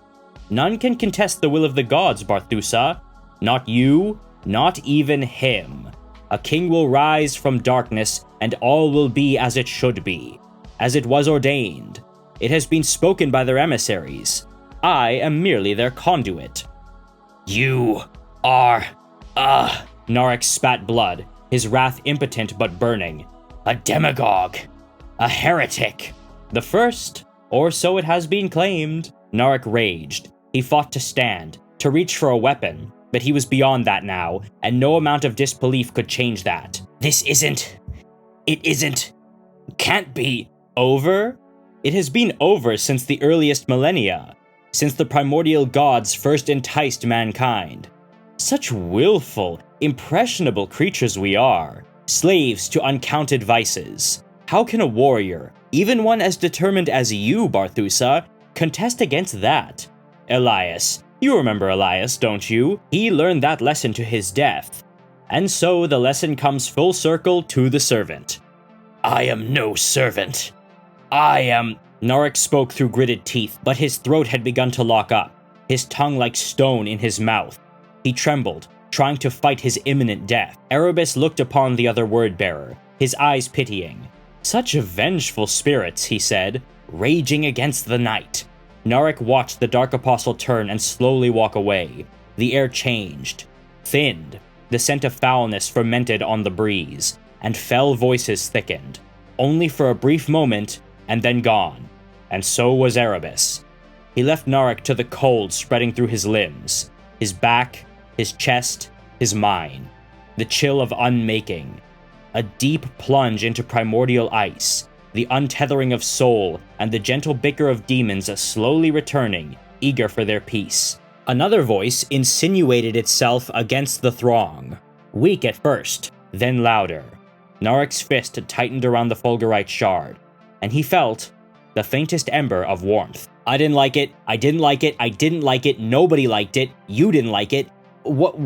None can contest the will of the gods, Barthusa. Not you, not even him. A king will rise from darkness, and all will be as it should be, as it was ordained. It has been spoken by their emissaries. I am merely their conduit." "You are... Narek spat blood, his wrath impotent but burning. "A demagogue. A heretic." "The first, or so it has been claimed." Narek raged. He fought to stand, to reach for a weapon, but he was beyond that now, and no amount of disbelief could change that. It isn't... Can't be... Over? It has been over since the earliest millennia, since the primordial gods first enticed mankind. Such willful, impressionable creatures we are, slaves to uncounted vices. How can a warrior, even one as determined as you, Barthusa, contest against that? Elias. You remember Elias, don't you? He learned that lesson to his death. And so the lesson comes full circle to the servant. "I am no servant. I am..." Narek spoke through gritted teeth, but his throat had begun to lock up, his tongue like stone in his mouth. He trembled, trying to fight his imminent death. Erebus looked upon the other word-bearer, his eyes pitying. "Such vengeful spirits," he said, "raging against the night. Narek watched the Dark Apostle turn and slowly walk away. The air changed, thinned, the scent of foulness fermented on the breeze, and fell voices thickened, only for a brief moment, and then gone. And so was Erebus. He left Narek to the cold spreading through his limbs, his back, his chest, his mind, the chill of unmaking, a deep plunge into primordial ice, the untethering of soul, and the gentle bicker of demons slowly returning, eager for their peace. Another voice insinuated itself against the throng, weak at first, then louder. Narek's fist tightened around the fulgurite shard, and he felt the faintest ember of warmth. I didn't like it, I didn't like it, I didn't like it, nobody liked it, you didn't like it. What?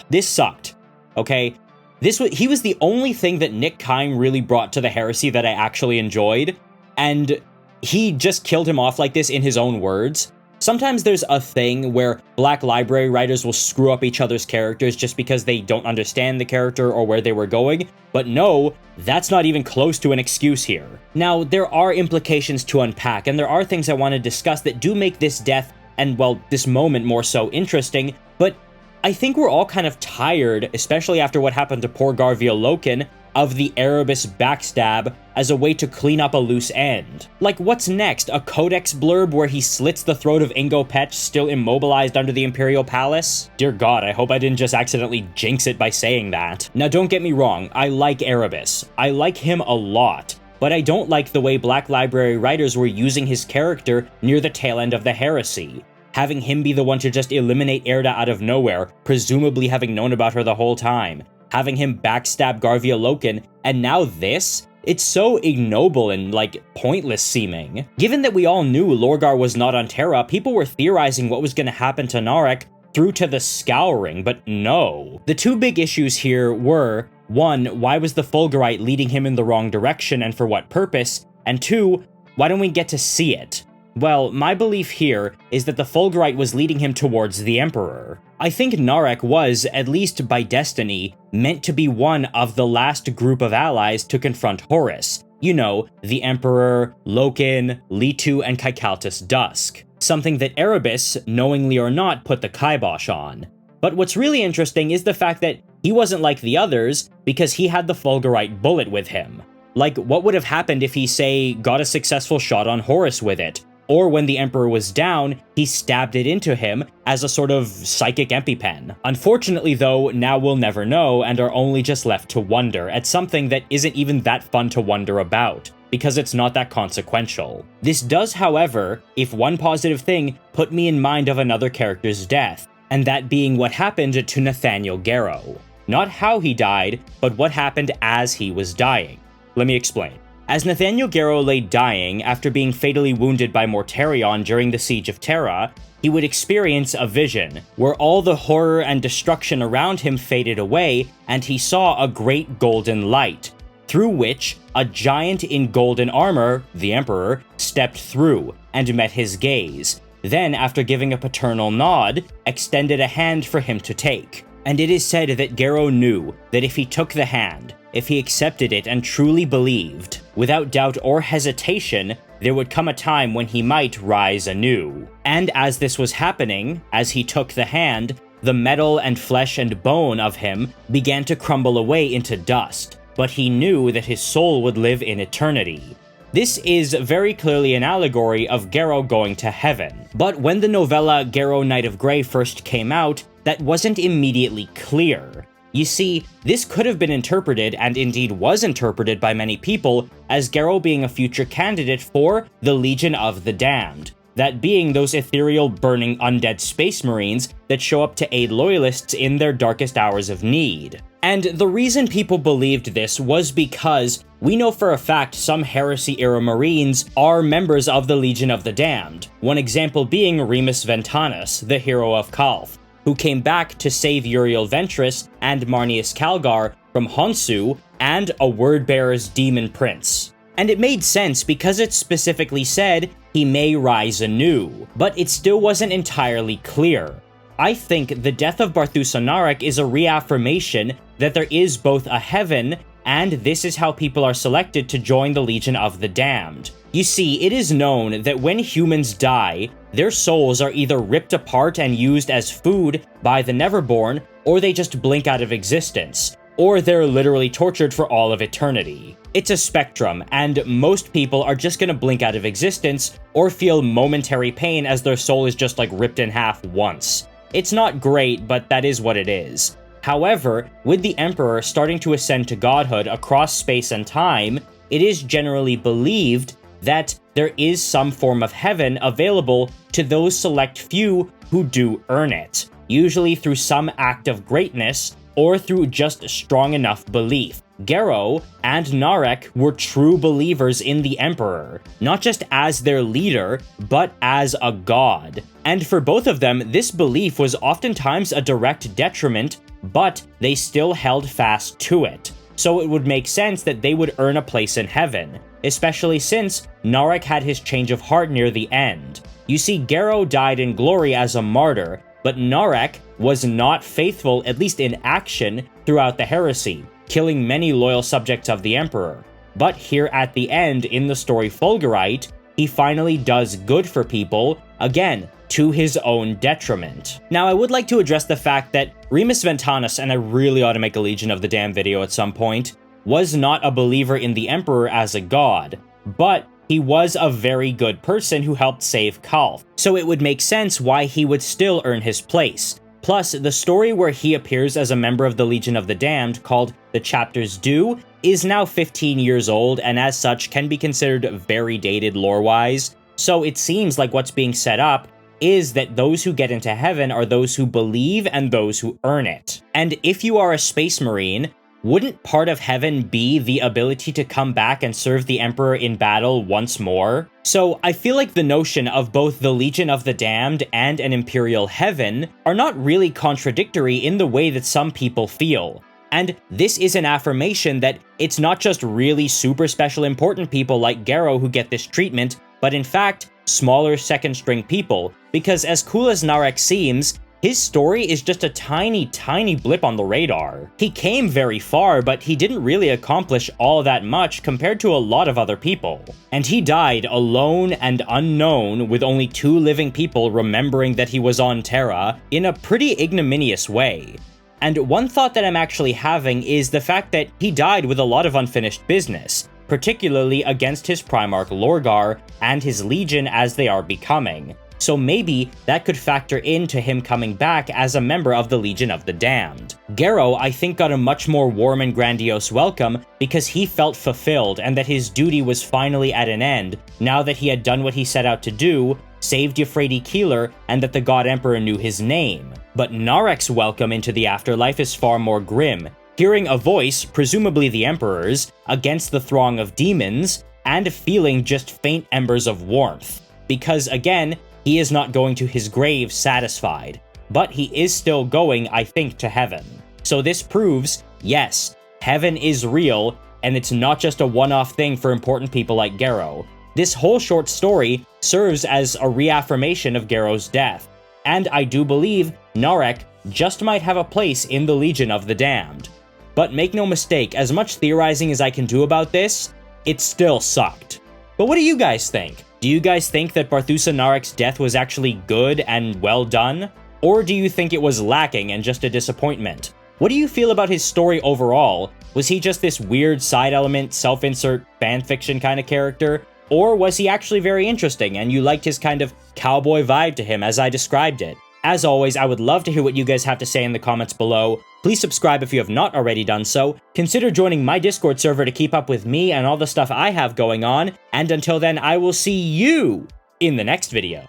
This sucked, okay? He was the only thing that Nick Kyme really brought to the heresy that I actually enjoyed, and he just killed him off like this in his own words. Sometimes there's a thing where Black Library writers will screw up each other's characters just because they don't understand the character or where they were going, but no, that's not even close to an excuse here. Now, there are implications to unpack, and there are things I want to discuss that do make this death, and well, this moment more so interesting, but I think we're all kind of tired, especially after what happened to poor Garvia Loken, of the Erebus backstab as a way to clean up a loose end. Like, what's next? A codex blurb where he slits the throat of Ingo Petch, still immobilized under the Imperial Palace? Dear God, I hope I didn't just accidentally jinx it by saying that. Now, don't get me wrong, I like Erebus. I like him a lot, but I don't like the way Black Library writers were using his character near the tail end of the heresy. Having him be the one to just eliminate Erda out of nowhere, presumably having known about her the whole time. Having him backstab Garvia Loken, and now this? It's so ignoble and, like, pointless seeming. Given that we all knew Lorgar was not on Terra, people were theorizing what was going to happen to Narek through to the Scouring, but no. The two big issues here were, one, why was the Fulgurite leading him in the wrong direction and for what purpose? And two, why don't we get to see it? Well, my belief here is that the Fulgurite was leading him towards the Emperor. I think Narek was, at least by destiny, meant to be one of the last group of allies to confront Horus. You know, the Emperor, Loken, Litu, and Kaikaltis Dusk. Something that Erebus, knowingly or not, put the kibosh on. But what's really interesting is the fact that he wasn't like the others because he had the Fulgurite bullet with him. Like, what would have happened if he, say, got a successful shot on Horus with it? Or when the Emperor was down, he stabbed it into him as a sort of psychic EpiPen. Unfortunately though, now we'll never know and are only just left to wonder at something that isn't even that fun to wonder about, because it's not that consequential. This does, however, if one positive thing, put me in mind of another character's death, and that being what happened to Nathaniel Garrow. Not how he died, but what happened as he was dying. Let me explain. As Nathaniel Garrow lay dying after being fatally wounded by Mortarion during the Siege of Terra, he would experience a vision, where all the horror and destruction around him faded away, and he saw a great golden light, through which a giant in golden armor, the Emperor, stepped through, and met his gaze, then after giving a paternal nod, extended a hand for him to take. And it is said that Garrow knew that if he took the hand, if he accepted it and truly believed, without doubt or hesitation, there would come a time when he might rise anew. And as this was happening, as he took the hand, the metal and flesh and bone of him began to crumble away into dust, but he knew that his soul would live in eternity. This is very clearly an allegory of Garrow going to heaven. But when the novella Garrow Knight of Grey first came out, that wasn't immediately clear. You see, this could have been interpreted, and indeed was interpreted by many people, as Garrow being a future candidate for the Legion of the Damned, that being those ethereal burning undead space marines that show up to aid loyalists in their darkest hours of need. And the reason people believed this was because we know for a fact some Heresy-era Marines are members of the Legion of the Damned, one example being Remus Ventanus, the hero of Calth, who came back to save Uriel Ventress and Marnius Calgar from Honsu and a Wordbearer's demon prince. And it made sense because it specifically said he may rise anew, but it still wasn't entirely clear. I think the death of Barthusa Narek is a reaffirmation that there is both a heaven, and this is how people are selected to join the Legion of the Damned. You see, it is known that when humans die, their souls are either ripped apart and used as food by the Neverborn, or they just blink out of existence, or they're literally tortured for all of eternity. It's a spectrum, and most people are just gonna blink out of existence or feel momentary pain as their soul is just like ripped in half once. It's not great, but that is what it is. However, with the Emperor starting to ascend to godhood across space and time, it is generally believed that there is some form of heaven available to those select few who do earn it, usually through some act of greatness or through just strong enough belief. Garrow and Narek were true believers in the Emperor, not just as their leader, but as a god. And for both of them, this belief was oftentimes a direct detriment, but they still held fast to it. So it would make sense that they would earn a place in heaven, especially since Narek had his change of heart near the end. You see, Garrow died in glory as a martyr, but Narek was not faithful, at least in action, throughout the heresy, killing many loyal subjects of the Emperor. But here at the end in the story Fulgurite, he finally does good for people, again, to his own detriment. Now, I would like to address the fact that Remus Ventanus, and I really ought to make a Legion of the Damned video at some point, was not a believer in the Emperor as a god, but he was a very good person who helped save Kalf, so it would make sense why he would still earn his place. Plus, the story where he appears as a member of the Legion of the Damned, called The Chapters Due, is now 15 years old, and as such can be considered very dated lore-wise, so it seems like what's being set up is that those who get into heaven are those who believe and those who earn it. And if you are a space marine, wouldn't part of heaven be the ability to come back and serve the Emperor in battle once more? So I feel like the notion of both the Legion of the Damned and an Imperial Heaven are not really contradictory in the way that some people feel. And this is an affirmation that it's not just really super special important people like Garrow who get this treatment, but in fact, smaller second-string people, because as cool as Narek seems, his story is just a tiny, tiny blip on the radar. He came very far, but he didn't really accomplish all that much compared to a lot of other people. And he died alone and unknown, with only 2 living people remembering that he was on Terra, in a pretty ignominious way. And one thought that I'm actually having is the fact that he died with a lot of unfinished business, particularly against his Primarch Lorgar and his Legion as they are becoming. So maybe that could factor into him coming back as a member of the Legion of the Damned. Garrow, I think, got a much more warm and grandiose welcome because he felt fulfilled and that his duty was finally at an end, now that he had done what he set out to do, saved Euphrates Keeler, and that the God Emperor knew his name. But Narek's welcome into the afterlife is far more grim, hearing a voice, presumably the Emperor's, against the throng of demons, and feeling just faint embers of warmth. Because again, he is not going to his grave satisfied, but he is still going, I think, to heaven. So this proves, yes, heaven is real, and it's not just a one-off thing for important people like Garrow. This whole short story serves as a reaffirmation of Garrow's death, and I do believe Narek just might have a place in the Legion of the Damned. But make no mistake, as much theorizing as I can do about this, it still sucked. But what do you guys think? Do you guys think that Barthusa Narek's death was actually good and well done? Or do you think it was lacking and just a disappointment? What do you feel about his story overall? Was he just this weird side element, self-insert, fanfiction kind of character? Or was he actually very interesting and you liked his kind of cowboy vibe to him as I described it? As always, I would love to hear what you guys have to say in the comments below. Please subscribe if you have not already done so. Consider joining my Discord server to keep up with me and all the stuff I have going on. And until then, I will see you in the next video.